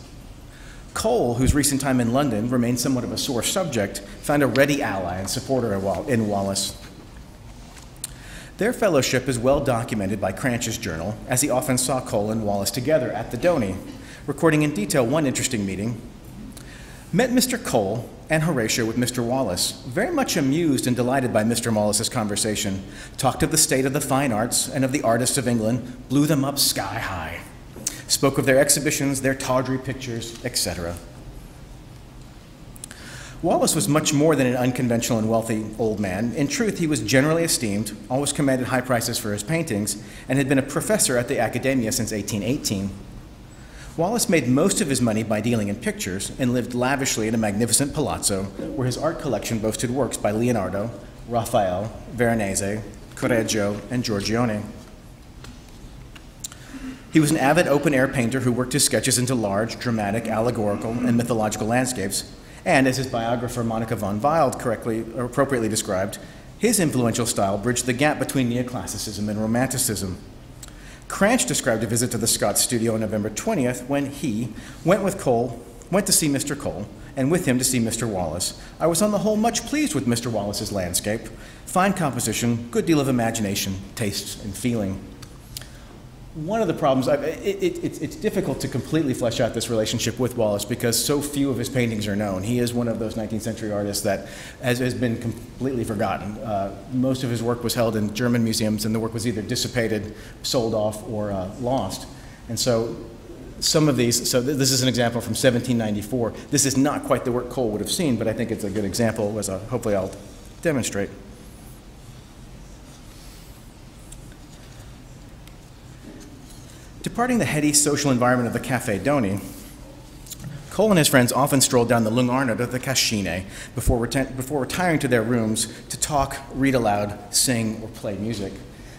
Cole, whose recent time in London remained somewhat of a sore subject, found a ready ally and supporter in Wallace. Their fellowship is well documented by Krantz's journal, as he often saw Cole and Wallace together at the Doni, recording in detail one interesting meeting. Met Mr. Cole and Horatio with Mr. Wallace, very much amused and delighted by Mr. Wallace's conversation, talked of the state of the fine arts and of the artists of England, blew them up sky high, spoke of their exhibitions, their tawdry pictures, etc. Wallace was much more than an unconventional and wealthy old man. In truth, he was generally esteemed, always commanded high prices for his paintings, and had been a professor at the Academia since 1818. Wallace made most of his money by dealing in pictures and lived lavishly in a magnificent palazzo where his art collection boasted works by Leonardo, Raphael, Veronese, Correggio, and Giorgione. He was an avid open-air painter who worked his sketches into large, dramatic, allegorical, and mythological landscapes, and as his biographer Monica von Wild appropriately described, his influential style bridged the gap between neoclassicism and romanticism. Krantz described a visit to the Scott studio on November 20th when he went to see Mr. Cole, and with him to see Mr. Wallace. I was on the whole much pleased with Mr. Wallace's landscape. Fine composition, good deal of imagination, tastes, and feeling. One of the problems, it's difficult to completely flesh out this relationship with Wallace because so few of his paintings are known. He is one of those 19th century artists that has been completely forgotten. Most of his work was held in German museums and the work was either dissipated, sold off, or lost. And so some of these, so this is an example from 1794. This is not quite the work Cole would have seen, but I think it's a good example, as hopefully I'll demonstrate. Departing the heady social environment of the Café Doni, Cole and his friends often strolled down the Lung Arno to the Cascine before retiring to their rooms to talk, read aloud, sing, or play music.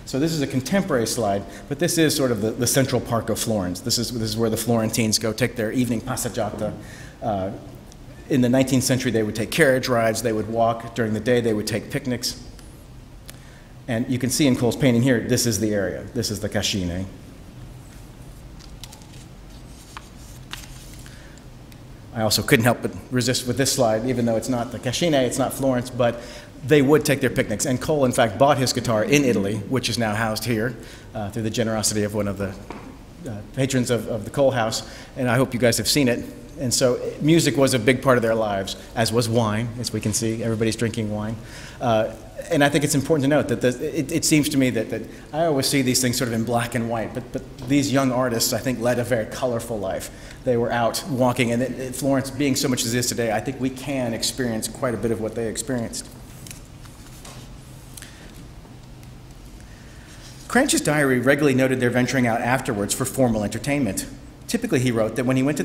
So this is a contemporary slide, but this is sort of the central park of Florence. This is where the Florentines go take their evening passeggiata. In the 19th century, they would take carriage rides, they would walk. During the day, they would take picnics. And you can see in Cole's painting here, this is the area. This is the Cascine. I also couldn't help but resist with this slide, even though it's not the Cascine, it's not Florence, but they would take their picnics. And Cole, in fact, bought his guitar in Italy, which is now housed here through the generosity of one of the patrons of the Cole House. And I hope you guys have seen it. And so music was a big part of their lives, as was wine, as we can see. Everybody's drinking wine. And I think it's important to note that it seems to me that I always see these things sort of in black and white, but these young artists, I think, led a very colorful life. They were out walking, and Florence, being so much as it is today, I think we can experience quite a bit of what they experienced. Krantz's diary regularly noted their venturing out afterwards for formal entertainment. Typically, he wrote that he went to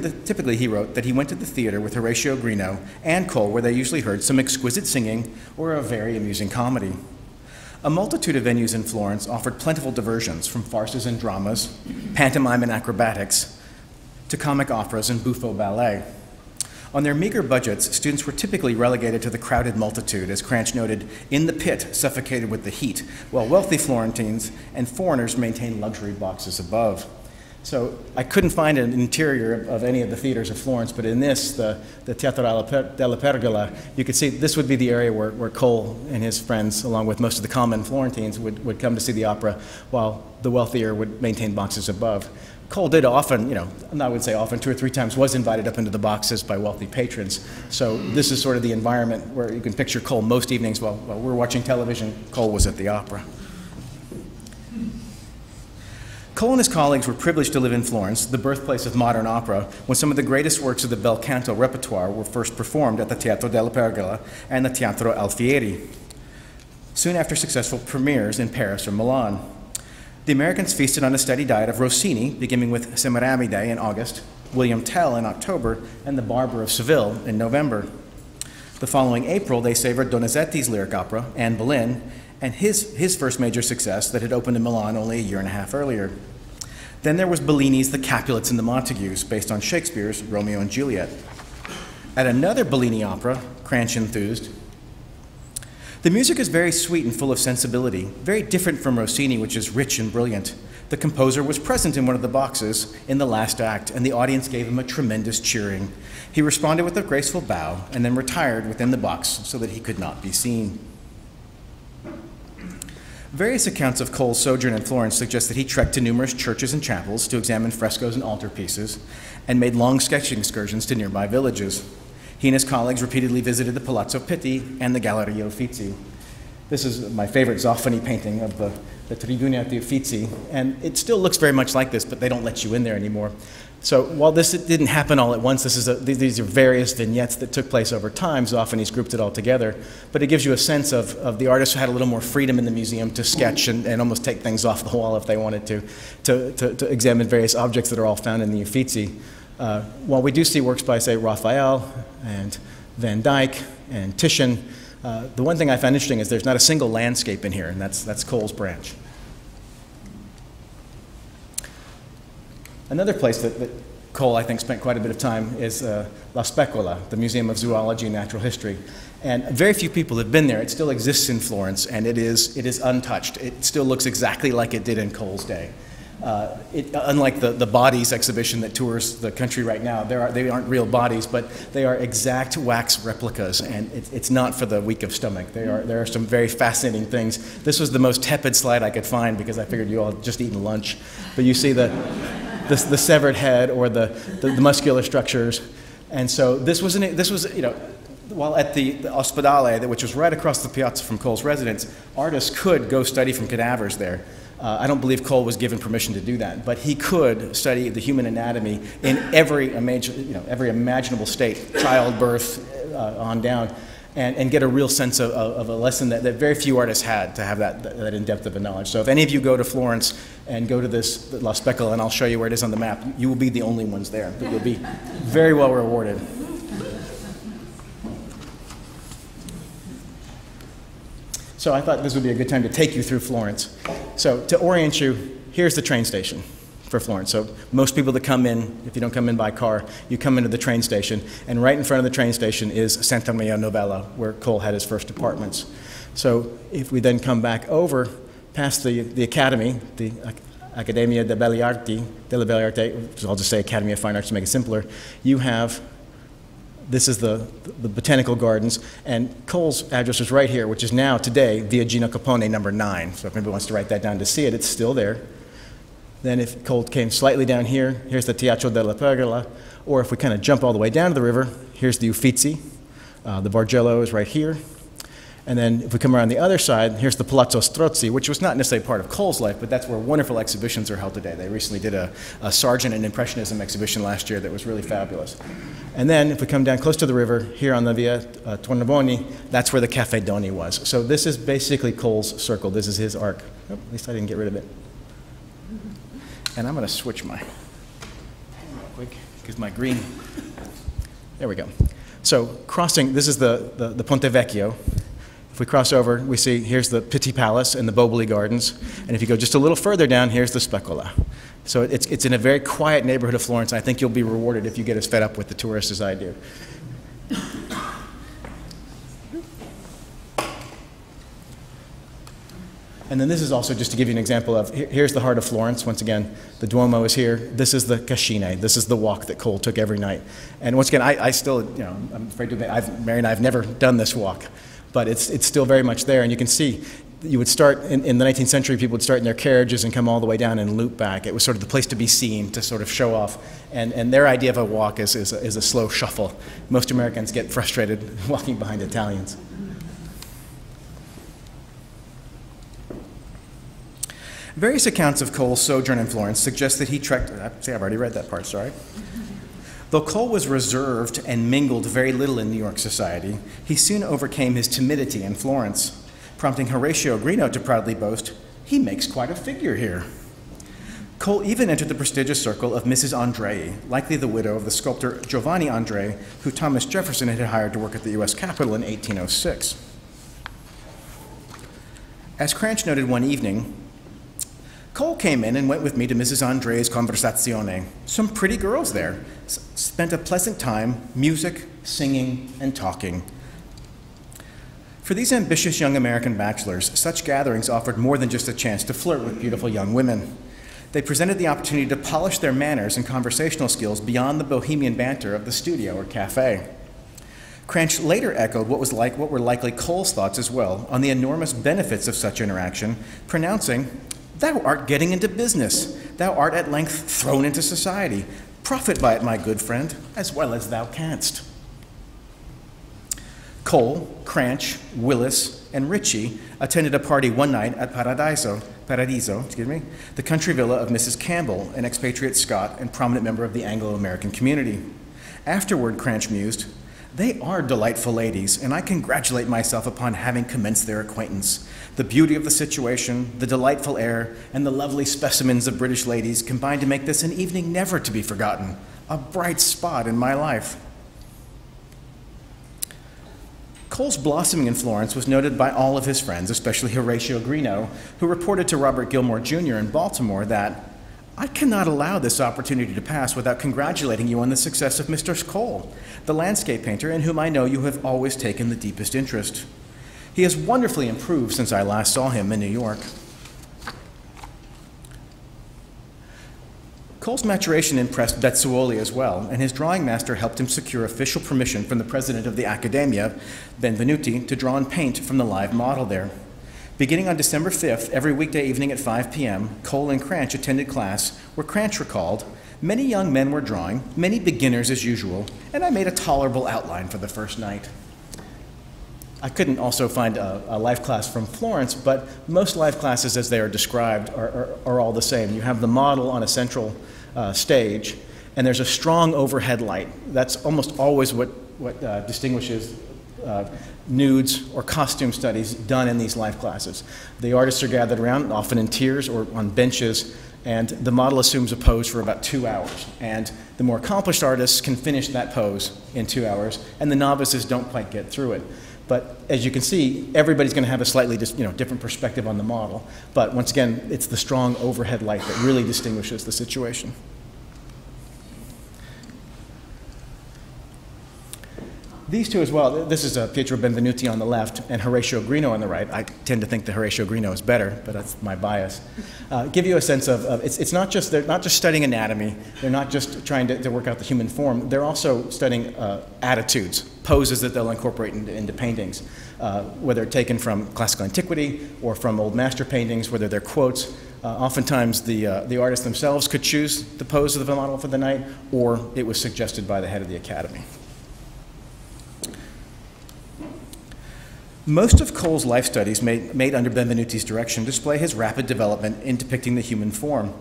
the theater with Horatio Greenough and Cole, where they usually heard some exquisite singing or a very amusing comedy. A multitude of venues in Florence offered plentiful diversions, from farces and dramas, pantomime and acrobatics, to comic operas and buffo ballet. On their meager budgets, students were typically relegated to the crowded multitude, as Krantz noted, in the pit, suffocated with the heat, while wealthy Florentines and foreigners maintained luxury boxes above. So I couldn't find an interior of any of the theaters of Florence, but in this, the Teatro della Pergola, you could see this would be the area where Cole and his friends, along with most of the common Florentines, would come to see the opera, while the wealthier would maintain boxes above. Cole did often, I would say often, 2 or 3 times, was invited up into the boxes by wealthy patrons. So this is sort of the environment where you can picture Cole most evenings while we're watching television. Cole was at the opera. Cole and his colleagues were privileged to live in Florence, the birthplace of modern opera, when some of the greatest works of the bel canto repertoire were first performed at the Teatro della Pergola and the Teatro Alfieri, soon after successful premieres in Paris or Milan. The Americans feasted on a steady diet of Rossini, beginning with Semiramide in August, William Tell in October, and The Barber of Seville in November. The following April, they savored Donizetti's lyric opera, Anne Boleyn, and his first major success that had opened in Milan only a year and a half earlier. Then there was Bellini's The Capulets and the Montagues, based on Shakespeare's Romeo and Juliet. At another Bellini opera, Krantz enthused, "The music is very sweet and full of sensibility, very different from Rossini, which is rich and brilliant. The composer was present in one of the boxes in the last act, and the audience gave him a tremendous cheering. He responded with a graceful bow and then retired within the box so that he could not be seen." Various accounts of Cole's sojourn in Florence suggest that he trekked to numerous churches and chapels to examine frescoes and altarpieces, and made long sketching excursions to nearby villages. He and his colleagues repeatedly visited the Palazzo Pitti and the Galleria Uffizi. This is my favorite Zoffany painting of the Tribunati Uffizi, and it still looks very much like this, but they don't let you in there anymore. So while this didn't happen all at once, these are various vignettes that took place over time. Zoffany's grouped it all together, but it gives you a sense of the artists who had a little more freedom in the museum to sketch and almost take things off the wall if they wanted to examine various objects that are all found in the Uffizi. While we do see works by, say, Raphael and Van Dyck and Titian, the one thing I found interesting is there's not a single landscape in here, and that's Cole's branch. Another place that Cole, I think, spent quite a bit of time is La Specola, the Museum of Zoology and Natural History. And very few people have been there. It still exists in Florence, and it is untouched. It still looks exactly like it did in Cole's day. Unlike the bodies exhibition that tours the country right now, they aren't real bodies, but they are exact wax replicas, and it's not for the weak of stomach. There are some very fascinating things. This was the most tepid slide I could find because I figured you all had just eaten lunch. But you see the severed head or the muscular structures, and so this was while at the Ospedale, which was right across the piazza from Cole's residence, artists could go study from cadavers there. I don't believe Cole was given permission to do that, but he could study the human anatomy in every imaginable state, childbirth on down, and get a real sense of a lesson that very few artists had, to have that in-depth of a knowledge. So if any of you go to Florence and go to this La Specola, and I'll show you where it is on the map, you will be the only ones there, but you'll be very well rewarded. So I thought this would be a good time to take you through Florence. So to orient you, here's the train station for Florence. So most people that come in, if you don't come in by car, you come into the train station, and right in front of the train station is Santa Maria Novella, where Cole had his first apartments. So if we then come back over past the Academy, the Accademia delle Belle Arti, which I'll just say Academy of Fine Arts to make it simpler, you have, this is the Botanical Gardens, and Cole's address is right here, which is now, today, Via Gino Capone, number 9. So if anybody wants to write that down to see it, it's still there. Then if Cole came slightly down here, here's the Teatro della Pergola, or if we kind of jump all the way down to the river, here's the Uffizi. The Bargello is right here. And then if we come around the other side, here's the Palazzo Strozzi, which was not necessarily part of Cole's life, but that's where wonderful exhibitions are held today. They recently did a Sargent and Impressionism exhibition last year that was really fabulous. And then if we come down close to the river, here on the Via Tornabuoni, that's where the Caffè Doni was. So this is basically Cole's circle. This is his arc. Oh, at least I didn't get rid of it. And I'm going to switch my pen real quick, because my green, there we go. So crossing, this is the Ponte Vecchio. If we cross over, we see here's the Pitti Palace and the Boboli Gardens. And if you go just a little further down, here's the Specola. So it's in a very quiet neighborhood of Florence. I think you'll be rewarded if you get as fed up with the tourists as I do. And then this is also just to give you an example of, here's the heart of Florence. Once again, the Duomo is here. This is the Cascine. This is the walk that Cole took every night. And once again, I still, I'm afraid to admit, Mary and I have never done this walk, but it's still very much there. And you can see, you would start, in the 19th century, people would start in their carriages and come all the way down and loop back. It was sort of the place to be seen, to sort of show off. And their idea of a walk is a slow shuffle. Most Americans get frustrated walking behind Italians. Various accounts of Cole's sojourn in Florence suggest that he trekked, I've already read that part, sorry. Though Cole was reserved and mingled very little in New York society, he soon overcame his timidity in Florence, prompting Horatio Greenough to proudly boast, "He makes quite a figure here." Cole even entered the prestigious circle of Mrs. Andrei, likely the widow of the sculptor Giovanni Andrei, who Thomas Jefferson had hired to work at the U.S. Capitol in 1806. As Krantz noted one evening, Cole came in and went with me to Mrs. Andrei's conversazione. Some pretty girls there. Spent a pleasant time, music, singing, and talking. For these ambitious young American bachelors, such gatherings offered more than just a chance to flirt with beautiful young women. They presented the opportunity to polish their manners and conversational skills beyond the bohemian banter of the studio or cafe. Krantz later echoed what were likely Cole's thoughts as well on the enormous benefits of such interaction, pronouncing, "Thou art getting into business. Thou art at length thrown into society. Profit by it, my good friend, as well as thou canst." Cole, Krantz, Willis, and Ritchie attended a party one night at Paradiso, the country villa of Mrs. Campbell, an expatriate Scot and prominent member of the Anglo-American community. Afterward, Krantz mused, "They are delightful ladies, and I congratulate myself upon having commenced their acquaintance. The beauty of the situation, the delightful air, and the lovely specimens of British ladies combined to make this an evening never to be forgotten, a bright spot in my life." Cole's blossoming in Florence was noted by all of his friends, especially Horatio Greenough, who reported to Robert Gilmore Jr. in Baltimore that, "I cannot allow this opportunity to pass without congratulating you on the success of Mr. Cole, the landscape painter in whom I know you have always taken the deepest interest. He has wonderfully improved since I last saw him in New York." Cole's maturation impressed Bezzuoli as well, and his drawing master helped him secure official permission from the president of the Accademia, Benvenuti, to draw and paint from the live model there. Beginning on December 5th, every weekday evening at 5 p.m., Cole and Krantz attended class, where Krantz recalled, "Many young men were drawing, many beginners as usual, and I made a tolerable outline for the first night." I couldn't also find a life class from Florence, but most life classes as they are described are all the same. You have the model on a central stage, and there's a strong overhead light. That's almost always what distinguishes nudes or costume studies done in these life classes. The artists are gathered around, often in tiers or on benches, and the model assumes a pose for about 2 hours. And the more accomplished artists can finish that pose in 2 hours, and the novices don't quite get through it. But as you can see, everybody's going to have a slightly different perspective on the model. But once again, it's the strong overhead light that really distinguishes the situation. These two as well, this is Pietro Benvenuti on the left and Horatio Grino on the right. I tend to think that Horatio Grino is better, but that's my bias. Give you a sense of they're not just studying anatomy, they're not just trying to work out the human form, they're also studying attitudes, poses that they'll incorporate into paintings, whether taken from classical antiquity or from old master paintings, whether they're quotes. Oftentimes the artists themselves could choose the pose of the model for the night, or it was suggested by the head of the academy. Most of Cole's life studies made under Benvenuti's direction display his rapid development in depicting the human form.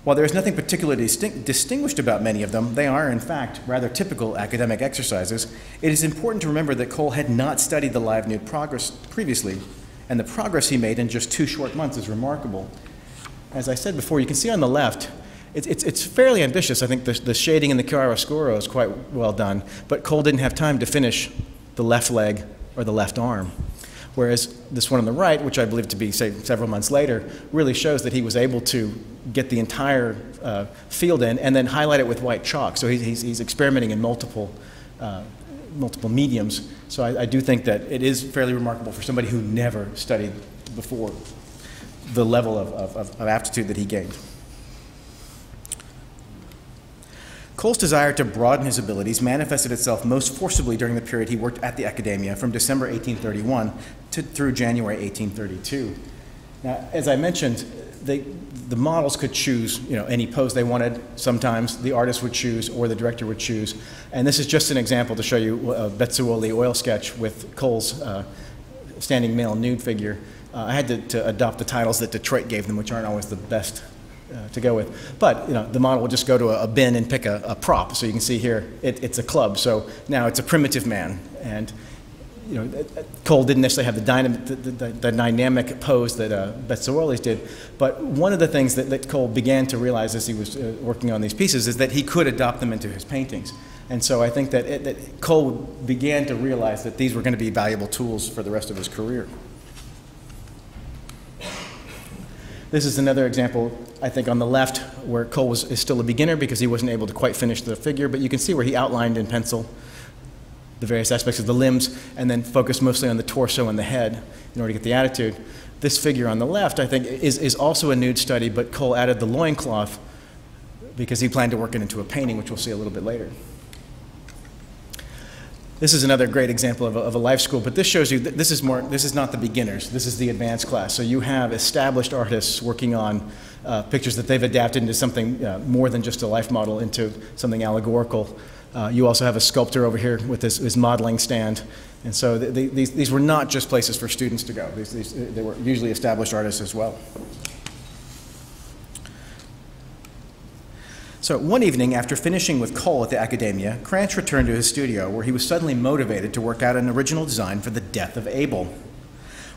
While there is nothing particularly distinguished about many of them, they are, in fact, rather typical academic exercises. It is important to remember that Cole had not studied the live nude progress previously, and the progress he made in just 2 short months is remarkable. As I said before, you can see on the left, it's fairly ambitious. I think the shading in the chiaroscuro is quite well done, but Cole didn't have time to finish the left leg or the left arm. Whereas this one on the right, which I believe to be, say, several months later, really shows that he was able to get the entire field in and then highlight it with white chalk. So he's experimenting in multiple mediums. So I do think that it is fairly remarkable for somebody who never studied before, the level of aptitude that he gained. Cole's desire to broaden his abilities manifested itself most forcibly during the period he worked at the Academia from December 1831 through January 1832. Now, as I mentioned, the models could choose any pose they wanted. Sometimes the artist would choose or the director would choose. And this is just an example to show you a Bezzuoli oil sketch with Cole's standing male nude figure. I had to adopt the titles that Detroit gave them, which aren't always the best to go with. But the model will just go to a bin and pick a prop. So you can see here it's a club. So now it's a primitive man. And Cole didn't necessarily have the dynamic pose that Bezzuoli's did. But one of the things that Cole began to realize as he was working on these pieces is that he could adopt them into his paintings. And so I think that Cole began to realize that these were going to be valuable tools for the rest of his career. This is another example, I think, on the left where Cole is still a beginner because he wasn't able to quite finish the figure, but you can see where he outlined in pencil the various aspects of the limbs and then focused mostly on the torso and the head in order to get the attitude. This figure on the left, I think, is also a nude study, but Cole added the loincloth because he planned to work it into a painting, which we'll see a little bit later. This is another great example of a life school, but this shows you that this is not the beginners, this is the advanced class. So you have established artists working on pictures that they've adapted into something more than just a life model, into something allegorical. You also have a sculptor over here with his modeling stand. And so these were not just places for students to go. They were usually established artists as well. So one evening, after finishing with Cole at the Academia, Krantz returned to his studio, where he was suddenly motivated to work out an original design for the death of Abel.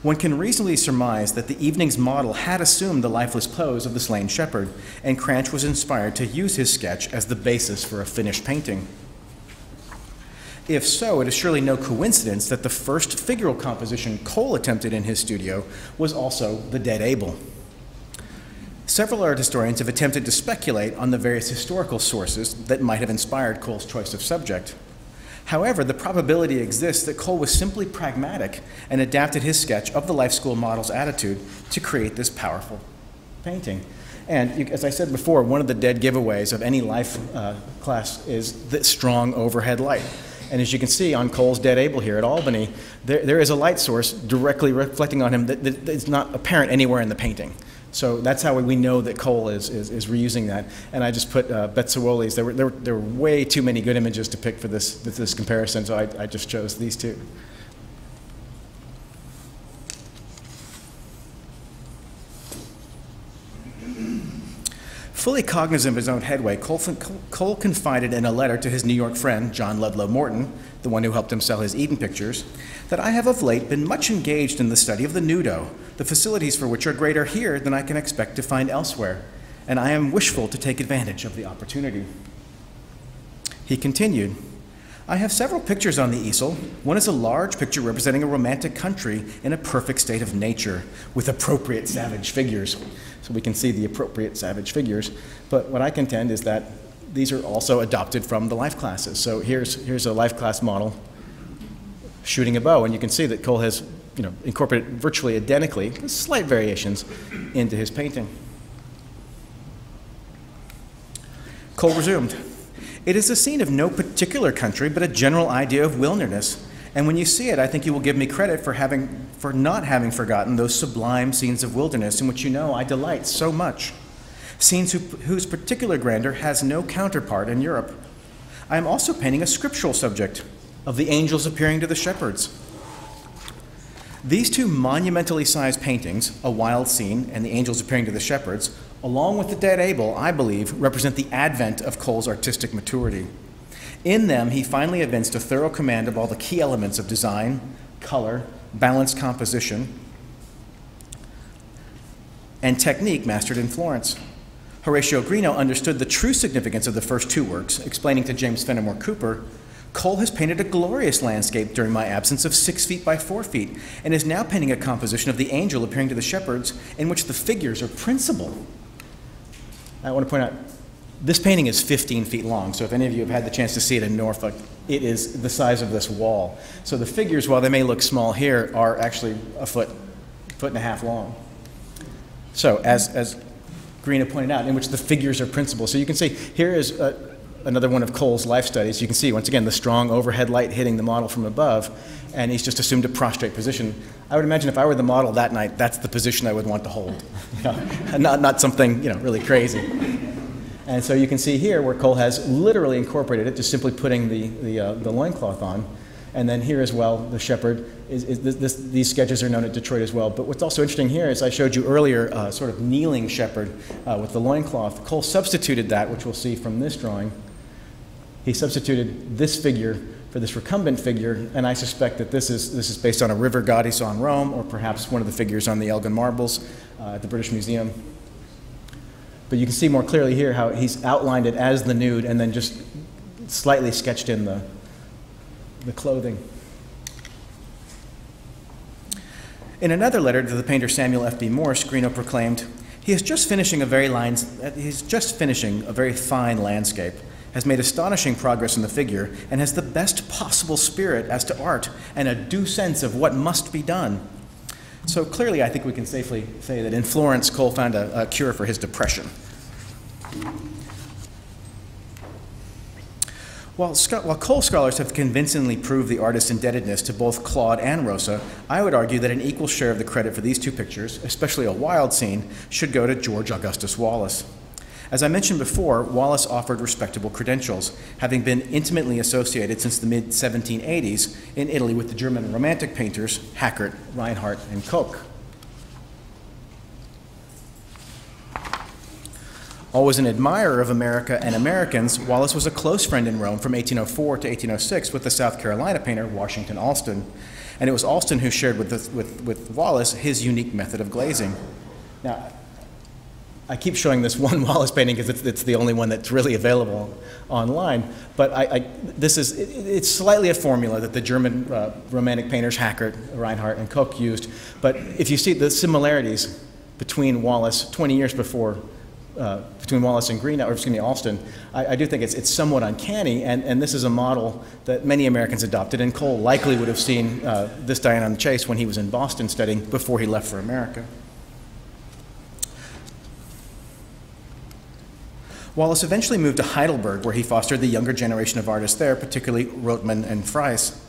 One can reasonably surmise that the evening's model had assumed the lifeless pose of the slain shepherd, and Krantz was inspired to use his sketch as the basis for a finished painting. If so, it is surely no coincidence that the first figural composition Cole attempted in his studio was also the dead Abel. Several art historians have attempted to speculate on the various historical sources that might have inspired Cole's choice of subject. However, the probability exists that Cole was simply pragmatic and adapted his sketch of the life school model's attitude to create this powerful painting. And as I said before, one of the dead giveaways of any life class is the strong overhead light. And as you can see on Cole's dead Abel here at Albany, there is a light source directly reflecting on him that is not apparent anywhere in the painting. So that's how we know that Cole is reusing that. And I just put Bezzuoli's. There were way too many good images to pick for this comparison, so I just chose these two. Fully cognizant of his own headway, Cole confided in a letter to his New York friend, John Ludlow Morton, the one who helped him sell his Eden pictures, that I have of late been much engaged in the study of the nudo, the facilities for which are greater here than I can expect to find elsewhere, and I am wishful to take advantage of the opportunity. He continued, I have several pictures on the easel. One is a large picture representing a romantic country in a perfect state of nature with appropriate savage figures. So we can see the appropriate savage figures. But what I contend is that these are also adopted from the life classes. So here's a life class model shooting a bow, and you can see that Cole has incorporated virtually identically, slight variations, into his painting. Cole resumed. It is a scene of no particular country, but a general idea of wilderness. And when you see it, I think you will give me credit for not having forgotten those sublime scenes of wilderness in which I delight so much. Scenes whose particular grandeur has no counterpart in Europe. I am also painting a scriptural subject of the angels appearing to the shepherds. These two monumentally sized paintings, A Wild Scene and The Angels Appearing to the Shepherds, along with The Dead Abel, I believe, represent the advent of Cole's artistic maturity. In them, he finally evinced a thorough command of all the key elements of design, color, balanced composition, and technique mastered in Florence. Horatio Greenough understood the true significance of the first two works, explaining to James Fenimore Cooper, Cole has painted a glorious landscape during my absence of 6 feet by 4 feet, and is now painting a composition of the angel appearing to the shepherds in which the figures are principal. I want to point out, this painting is 15 feet long, so if any of you have had the chance to see it in Norfolk, it is the size of this wall. So the figures, while they may look small here, are actually a foot and a half long. So as Greenough pointed out, in which the figures are principal. So you can see, here is another one of Cole's life studies. You can see, once again, the strong overhead light hitting the model from above, and he's just assumed a prostrate position. I would imagine if I were the model that night, that's the position I would want to hold. Not something really crazy. And so you can see here where Cole has literally incorporated it, just simply putting the loincloth on. And then here as well, the shepherd, these sketches are known at Detroit as well. But what's also interesting here is I showed you earlier sort of kneeling shepherd with the loincloth. Cole substituted that, which we'll see from this drawing. He substituted this figure for this recumbent figure, and I suspect that this is based on a river god he saw in Rome, or perhaps one of the figures on the Elgin marbles at the British Museum. But you can see more clearly here how he's outlined it as the nude and then just slightly sketched in the clothing. In another letter to the painter Samuel F.B. Morse, Greenough proclaimed, he is just finishing a very fine landscape, has made astonishing progress in the figure, and has the best possible spirit as to art and a due sense of what must be done. So clearly, I think we can safely say that in Florence, Cole found a cure for his depression. While Cole scholars have convincingly proved the artist's indebtedness to both Claude and Rosa, I would argue that an equal share of the credit for these two pictures, especially A Wild Scene, should go to George Augustus Wallace. As I mentioned before, Wallace offered respectable credentials, having been intimately associated since the mid-1780s in Italy with the German Romantic painters Hackert, Reinhardt, and Koch. Always an admirer of America and Americans, Wallace was a close friend in Rome from 1804 to 1806 with the South Carolina painter Washington Allston, and it was Allston who shared with Wallace his unique method of glazing. Now, I keep showing this one Wallace painting because it's the only one that's really available online, but it's slightly a formula that the German Romantic painters Hackert, Reinhardt, and Koch used, but if you see the similarities between Wallace 20 years before, between Wallace and Allston, I do think it's somewhat uncanny, and this is a model that many Americans adopted, and Cole likely would have seen this Diana on the Chase when he was in Boston studying before he left for America. Wallace eventually moved to Heidelberg, where he fostered the younger generation of artists there, particularly Rotman and Fries.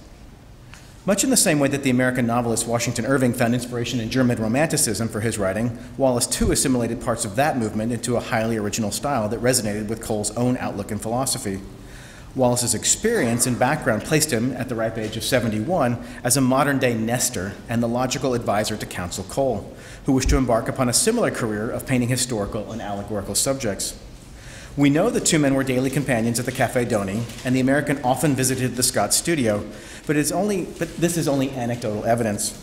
Much in the same way that the American novelist Washington Irving found inspiration in German Romanticism for his writing, Wallace too assimilated parts of that movement into a highly original style that resonated with Cole's own outlook and philosophy. Wallace's experience and background placed him, at the ripe age of 71, as a modern-day Nestor and the logical advisor to Counsel Cole, who wished to embark upon a similar career of painting historical and allegorical subjects. We know the two men were daily companions at the Café Doni, and the American often visited the Scott studio, but this is only anecdotal evidence.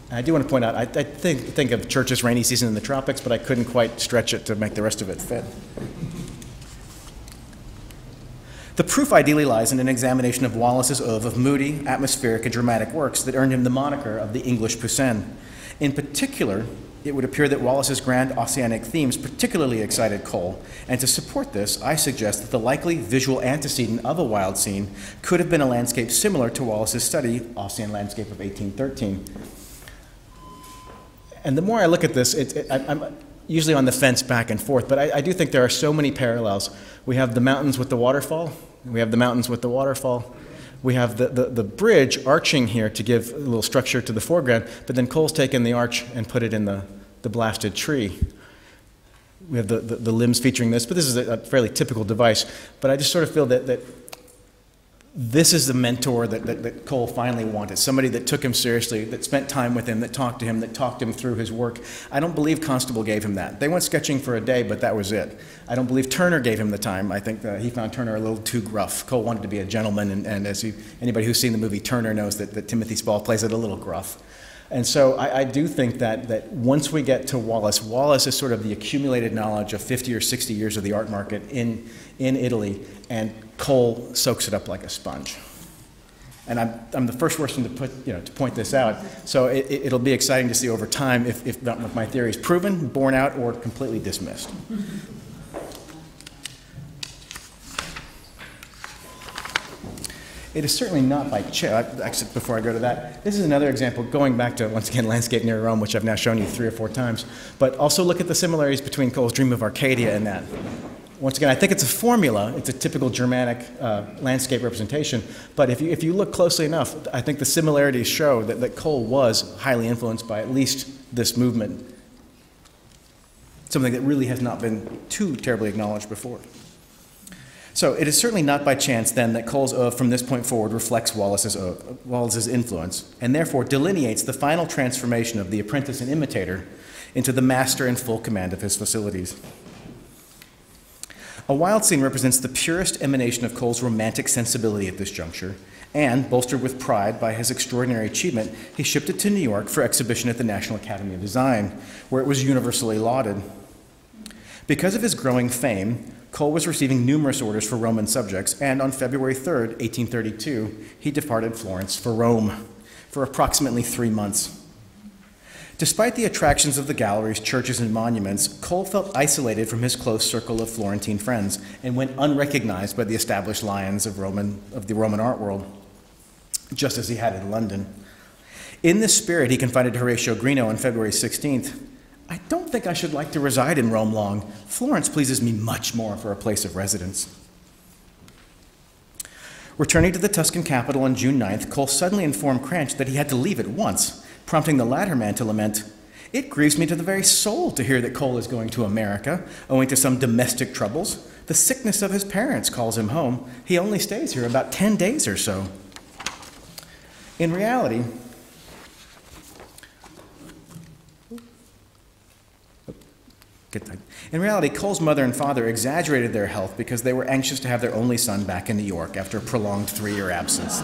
And I do want to point out, I think of Church's Rainy Season in the Tropics, but I couldn't quite stretch it to make the rest of it fit. The proof ideally lies in an examination of Wallace's oeuvre of moody, atmospheric, and dramatic works that earned him the moniker of the English Poussin. In particular, it would appear that Wallace's grand oceanic themes particularly excited Cole, and to support this, I suggest that the likely visual antecedent of a wild scene could have been a landscape similar to Wallace's study, Ocean Landscape of 1813. And the more I look at this, I'm usually on the fence back and forth, but I do think there are so many parallels. We have the mountains with the waterfall. We have the mountains with the waterfall. We have the bridge arching here to give a little structure to the foreground, but then Cole's taken the arch and put it in the blasted tree. We have the limbs featuring this, but this is a fairly typical device. But I just sort of feel that this is the mentor that Cole finally wanted, somebody that took him seriously, that spent time with him, that talked to him, that talked him through his work. I don't believe Constable gave him that. They went sketching for a day, but that was it. I don't believe Turner gave him the time. I think he found Turner a little too gruff. Cole wanted to be a gentleman, and anybody who's seen the movie Turner knows that Timothy Spall plays it a little gruff. And so I do think that once we get to Wallace, Wallace is sort of the accumulated knowledge of 50 or 60 years of the art market in Italy, and Cole soaks it up like a sponge. And I'm the first person to point this out. So it'll be exciting to see over time if my theory is proven, borne out, or completely dismissed. It is certainly not by chance. Actually, before I go to that, this is another example, going back to, once again, Landscape Near Rome, which I've now shown you 3 or 4 times. But also look at the similarities between Cole's Dream of Arcadia and that. Once again, I think it's a formula. It's a typical Germanic landscape representation. But if you look closely enough, I think the similarities show that Cole was highly influenced by at least this movement, something that really has not been too terribly acknowledged before. So it is certainly not by chance, then, that Cole's oeuvre from this point forward reflects Wallace's influence, and therefore delineates the final transformation of the apprentice and imitator into the master in full command of his facilities. A wild scene represents the purest emanation of Cole's romantic sensibility at this juncture, and, bolstered with pride by his extraordinary achievement, he shipped it to New York for exhibition at the National Academy of Design, where it was universally lauded. Because of his growing fame, Cole was receiving numerous orders for Roman subjects, and on February 3rd, 1832, he departed Florence for Rome for approximately 3 months. Despite the attractions of the galleries, churches, and monuments, Cole felt isolated from his close circle of Florentine friends and went unrecognized by the established lions of the Roman art world, just as he had in London. In this spirit, he confided to Horatio Greenough on February 16th, "I don't think I should like to reside in Rome long. Florence pleases me much more for a place of residence." Returning to the Tuscan capital on June 9th, Cole suddenly informed Krantz that he had to leave at once, prompting the latter man to lament, "It grieves me to the very soul to hear that Cole is going to America, owing to some domestic troubles. The sickness of his parents calls him home. He only stays here about 10 days or so." In reality, Cole's mother and father exaggerated their health because they were anxious to have their only son back in New York after a prolonged 3-year absence.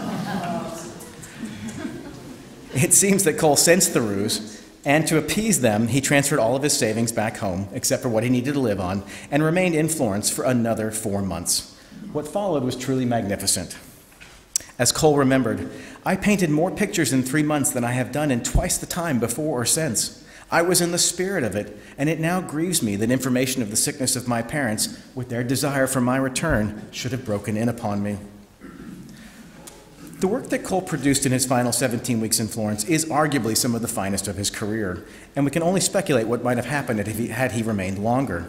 It seems that Cole sensed the ruse, and to appease them, he transferred all of his savings back home, except for what he needed to live on, and remained in Florence for another 4 months. What followed was truly magnificent. As Cole remembered, "I painted more pictures in 3 months than I have done in twice the time before or since. I was in the spirit of it, and it now grieves me that information of the sickness of my parents, with their desire for my return, should have broken in upon me." The work that Cole produced in his final 17 weeks in Florence is arguably some of the finest of his career, and we can only speculate what might have happened had he remained longer.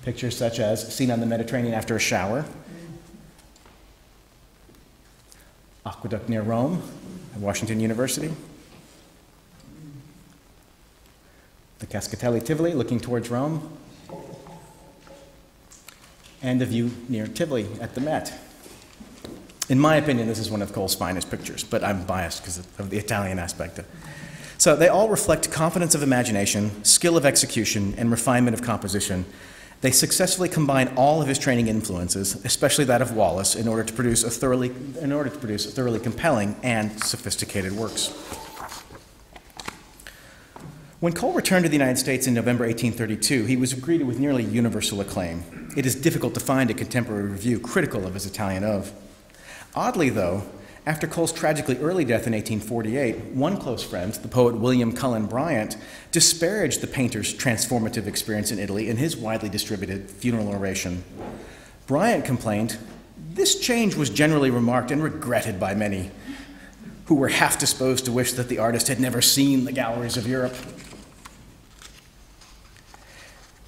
Pictures such as Scene on the Mediterranean After a Shower, Aqueduct Near Rome at Washington University, the Cascatelli Tivoli looking towards Rome, and the view near Tivoli at the Met. In my opinion, this is one of Cole's finest pictures, but I'm biased because of the Italian aspect. So they all reflect confidence of imagination, skill of execution, and refinement of composition. They successfully combine all of his training influences, especially that of Wallace, in order to produce thoroughly compelling and sophisticated works. When Cole returned to the United States in November 1832, he was greeted with nearly universal acclaim. It is difficult to find a contemporary review critical of his Italian oeuvre. Oddly, though, after Cole's tragically early death in 1848, one close friend, the poet William Cullen Bryant, disparaged the painter's transformative experience in Italy in his widely distributed funeral oration. Bryant complained, "This change was generally remarked and regretted by many, who were half disposed to wish that the artist had never seen the galleries of Europe."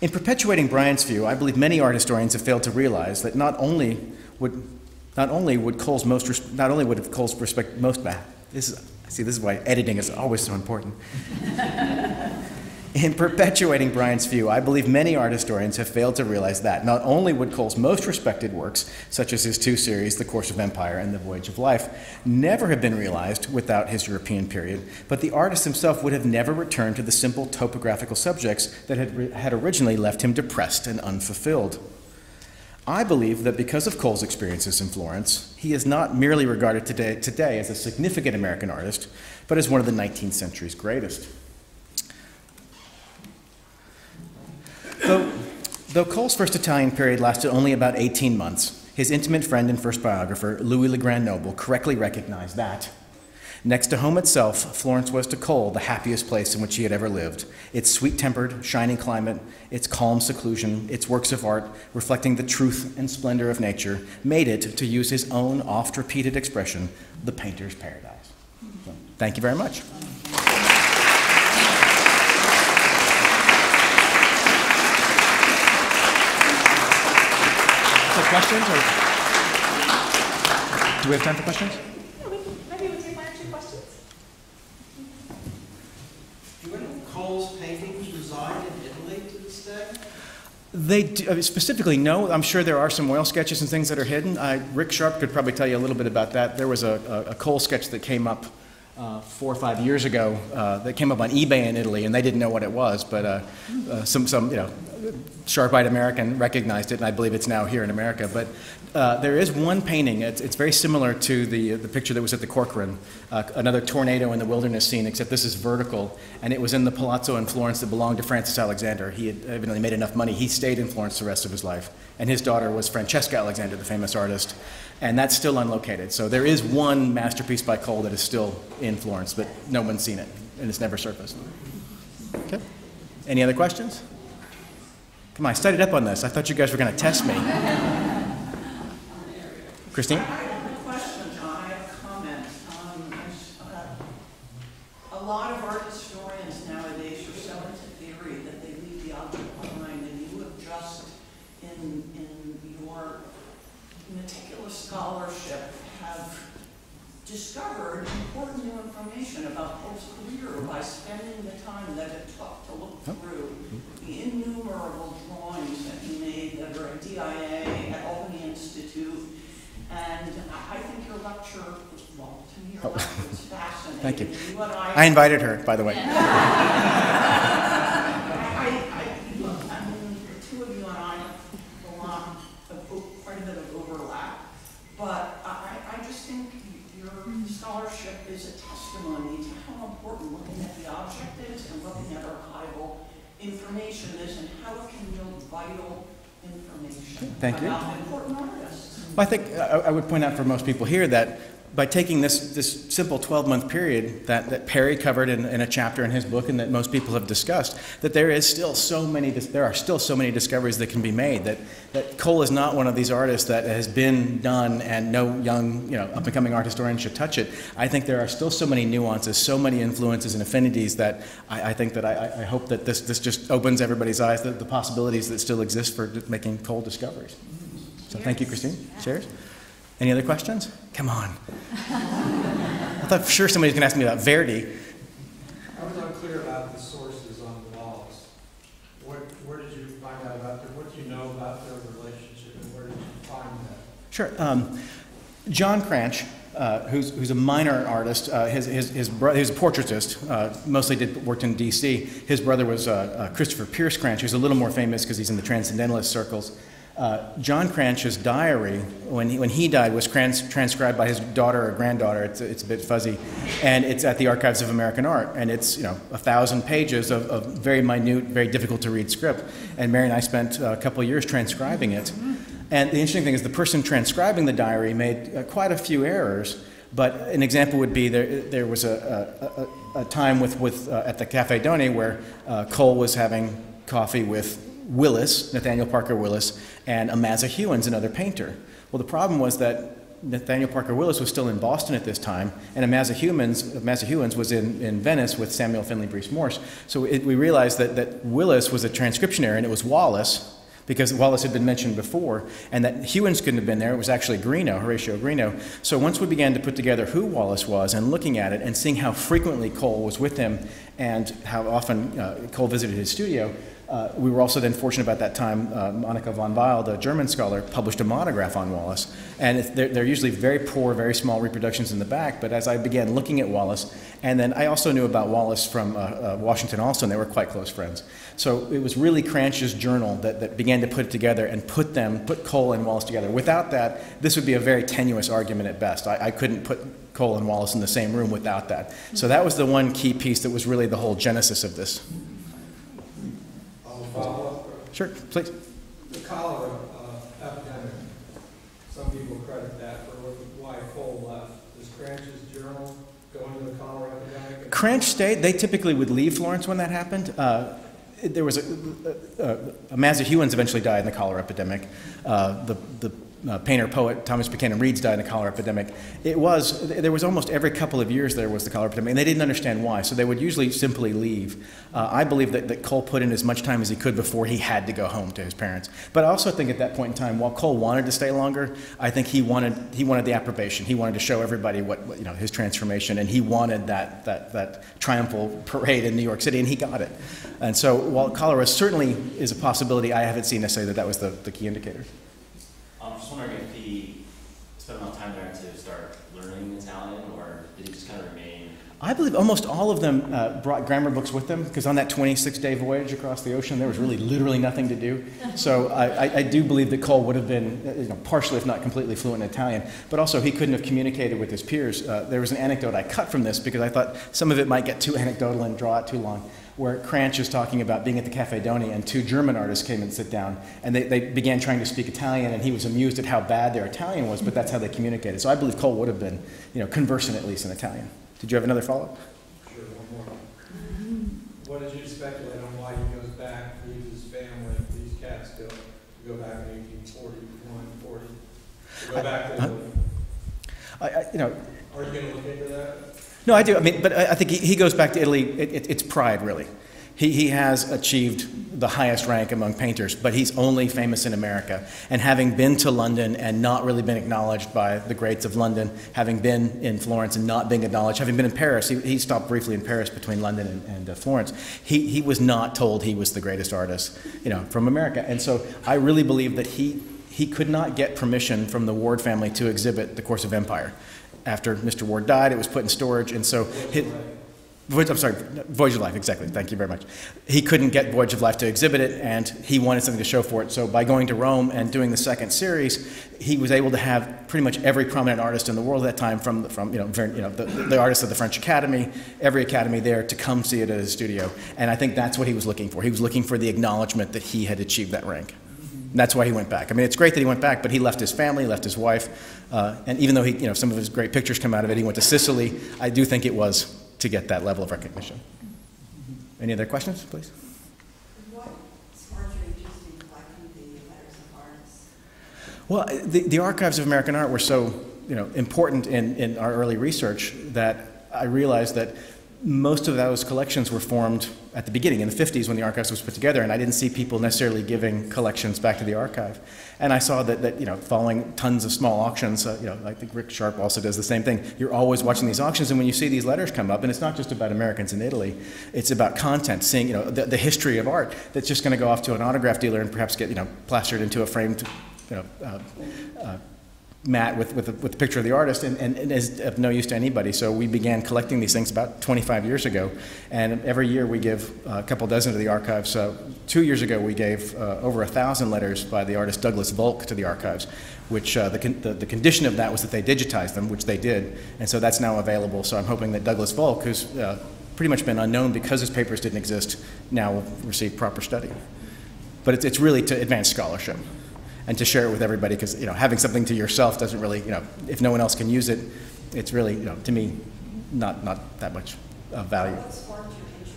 In perpetuating Bryant's view, I believe many art historians have failed to realize that not only would Cole's respect most back. This is why editing is always so important. In perpetuating Bryant's view, I believe many art historians have failed to realize that not only would Cole's most respected works, such as his two series, The Course of Empire and The Voyage of Life, never have been realized without his European period, but the artist himself would have never returned to the simple topographical subjects that had originally left him depressed and unfulfilled. I believe that because of Cole's experiences in Florence, he is not merely regarded today as a significant American artist, but as one of the 19th century's greatest. Though Cole's first Italian period lasted only about 18 months, his intimate friend and first biographer, Louis le Grand Noble, correctly recognized that. Next to home itself, Florence was to Cole the happiest place in which he had ever lived. Its sweet-tempered, shining climate, its calm seclusion, its works of art, reflecting the truth and splendor of nature, made it, to use his own oft-repeated expression, the painter's paradise. So, thank you very much. So questions? Or do we have time for questions? Cole's paintings reside in Italy to this day? They do, specifically, no. I'm sure there are some oil sketches and things that are hidden. Rick Sharp could probably tell you a little bit about that. There was a Cole sketch that came up 4 or 5 years ago that came up on eBay in Italy, and they didn't know what it was, but some sharp-eyed American recognized it, and I believe it's now here in America. But there is one painting. It's very similar to the picture that was at the Corcoran, another tornado in the wilderness scene, except this is vertical, and it was in the palazzo in Florence that belonged to Francis Alexander. He had evidently made enough money. He stayed in Florence the rest of his life, and his daughter was Francesca Alexander, the famous artist, and that's still unlocated. So there is one masterpiece by Cole that is still in Florence, but no one's seen it, and it's never surfaced. Okay. Any other questions? Come on, I studied up on this. I thought you guys were going to test me. Christine? I have a question, John. I have a comment. A lot of art historians nowadays are so into theory that they leave the object behind, and you have just, in your meticulous scholarship, have discovered important new information about Cole's career by spending the time that it took to look through the innumerable drawings that he made that are at DIA, at Albany Institute, and I think your lecture, well, to me your lecture was fascinating. Thank you. You and I invited her, by the way. Look, I mean, the two of you and I have quite a bit of overlap, but I just think your scholarship is a testimony to how important looking at the object is and looking at archival information is and how it can yield vital information about important artists. Well, I think I would point out for most people here that by taking this simple 12-month period that Perry covered in a chapter in his book and that most people have discussed, that there are still so many discoveries that can be made, that Cole is not one of these artists that has been done and no young, up-and-coming art historian should touch it. I think there are still so many nuances, so many influences and affinities that I think that I hope that this just opens everybody's eyes, the possibilities that still exist for making Cole discoveries. So thank you, Christine. Cheers. Any other questions? Come on. I thought for sure somebody was going to ask me about Verdi. I was unclear about the sources on the walls. Where did you find out about them? What do you know about their relationship, and where did you find that? Sure. John Krantz, who's a minor artist, his brother, he was a portraitist, mostly worked in D.C. His brother was Christopher Pierce Krantz, who's a little more famous because he's in the Transcendentalist circles. John Krantz's diary, when he died, was transcribed by his daughter or granddaughter. It's a bit fuzzy, and it's at the Archives of American Art, and it's 1,000 pages of very minute, very difficult to read script. And Mary and I spent a couple of years transcribing it. And the interesting thing is the person transcribing the diary made quite a few errors. But an example would be there was a time at the Café Donny where Cole was having coffee with Willis, Nathaniel Parker Willis, and Amaza Hewins, another painter. Well, the problem was that Nathaniel Parker Willis was still in Boston at this time, and Amaza Hewins was in Venice with Samuel Finley Breese Morse. So we realized that Willis was a transcription error, and it was Wallace, because Wallace had been mentioned before, and that Hewins couldn't have been there. It was actually Horatio Greeno. So once we began to put together who Wallace was and looking at it and seeing how frequently Cole was with him and how often Cole visited his studio, we were also then fortunate about that time, Monica von Weil, the German scholar, published a monograph on Wallace. And they're usually very poor, very small reproductions in the back, but as I began looking at Wallace, and then I also knew about Wallace from Washington also, and they were quite close friends. So it was really Krantz's journal that began to put it together and put Cole and Wallace together. Without that, this would be a very tenuous argument at best. I couldn't put Cole and Wallace in the same room without that. So that was the one key piece that was really the whole genesis of this. Sure, please. The cholera epidemic, some people credit that for why Cole left. Does Krantz's journal go into the cholera epidemic? Krantz stayed. They typically would leave Florence when that happened. There was Amaza Hewins eventually died in the cholera epidemic. The painter-poet Thomas Buchanan Reeds died in the cholera epidemic. There was almost every couple of years there was the cholera epidemic, and they didn't understand why, so they would usually simply leave. I believe that Cole put in as much time as he could before he had to go home to his parents. But I also think at that point in time, while Cole wanted to stay longer, I think he wanted the approbation. He wanted to show everybody what his transformation, and he wanted that triumphal parade in New York City, and he got it. And so while cholera certainly is a possibility, I haven't seen necessarily that was the key indicator. I'm just wondering if he spent enough time there to start learning Italian, or did he just kind of remain? I believe almost all of them brought grammar books with them, because on that 26-day voyage across the ocean, there was really literally nothing to do. So I do believe that Cole would have been partially, if not completely, fluent in Italian. But also, he couldn't have communicated with his peers. There was an anecdote I cut from this because I thought some of it might get too anecdotal and draw out too long, where Krantz is talking about being at the Café Donny, and two German artists came and sit down, and they began trying to speak Italian, and he was amused at how bad their Italian was, but that's how they communicated. So I believe Cole would have been, conversant at least in Italian. Did you have another follow-up? Sure, one more. What did you speculate on why he goes back, leaves his family, leaves Catskill, to go back in 1841, 40, to go back to Italy? Are you going to look into that? No, I do. But I think he goes back to Italy. It's pride, really. He has achieved the highest rank among painters, but he's only famous in America. And having been to London and not really been acknowledged by the greats of London, having been in Florence and not being acknowledged, having been in Paris, he stopped briefly in Paris between London and Florence. He was not told he was the greatest artist, from America. And so I really believe that he could not get permission from the Ward family to exhibit The Course of Empire. After Mr. Ward died, it was put in storage, and so Voyage of Life, exactly. Thank you very much. He couldn't get Voyage of Life to exhibit it, and he wanted something to show for it. So by going to Rome and doing the second series, he was able to have pretty much every prominent artist in the world at that time, from the artists of the French Academy, every academy there, to come see it at his studio. And I think that's what he was looking for. He was looking for the acknowledgement that he had achieved that rank. And that's why he went back. It's great that he went back, but he left his family, left his wife, and even though some of his great pictures come out of it, he went to Sicily. I do think it was to get that level of recognition. Any other questions, please? What sparked your interest in collecting the letters of artists? Well, the Archives of American Art were so important in our early research that I realized that most of those collections were formed at the beginning, in the 50s, when the archives was put together, and I didn't see people necessarily giving collections back to the archive. And I saw that following tons of small auctions, I think Rick Sharp also does the same thing. You're always watching these auctions, and when you see these letters come up, and it's not just about Americans in Italy, it's about content, seeing the history of art that's just going to go off to an autograph dealer and perhaps get plastered into a framed mat with the picture of the artist, and it is of no use to anybody. So we began collecting these things about 25 years ago, and every year we give a couple dozen to the archives. 2 years ago we gave over 1,000 letters by the artist Douglas Volk to the archives, which the condition of that was that they digitized them, which they did, and so that's now available. So I'm hoping that Douglas Volk, who's pretty much been unknown because his papers didn't exist, now will receive proper study. But it's really to advance scholarship and to share it with everybody, because having something to yourself doesn't really, if no one else can use it, it's really, to me, not that much of value. What sparked your interest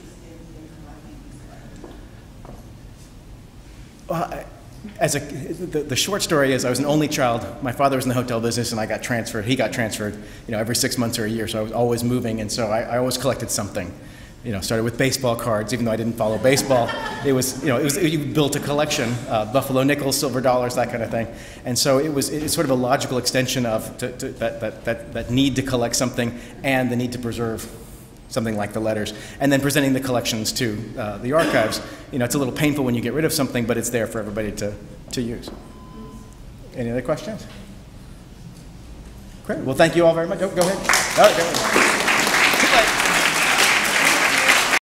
in collecting? The short story is I was an only child. My father was in the hotel business, and I got transferred. He got transferred, every 6 months or a year. So I was always moving, and so I always collected something. Started with baseball cards, even though I didn't follow baseball. You built a collection, Buffalo nickels, silver dollars, that kind of thing. And so it's sort of a logical extension of that need to collect something and the need to preserve something like the letters, and then presenting the collections to the archives. It's a little painful when you get rid of something, but it's there for everybody to use. Any other questions? Great. Well, thank you all very much. Go ahead. All right, go ahead.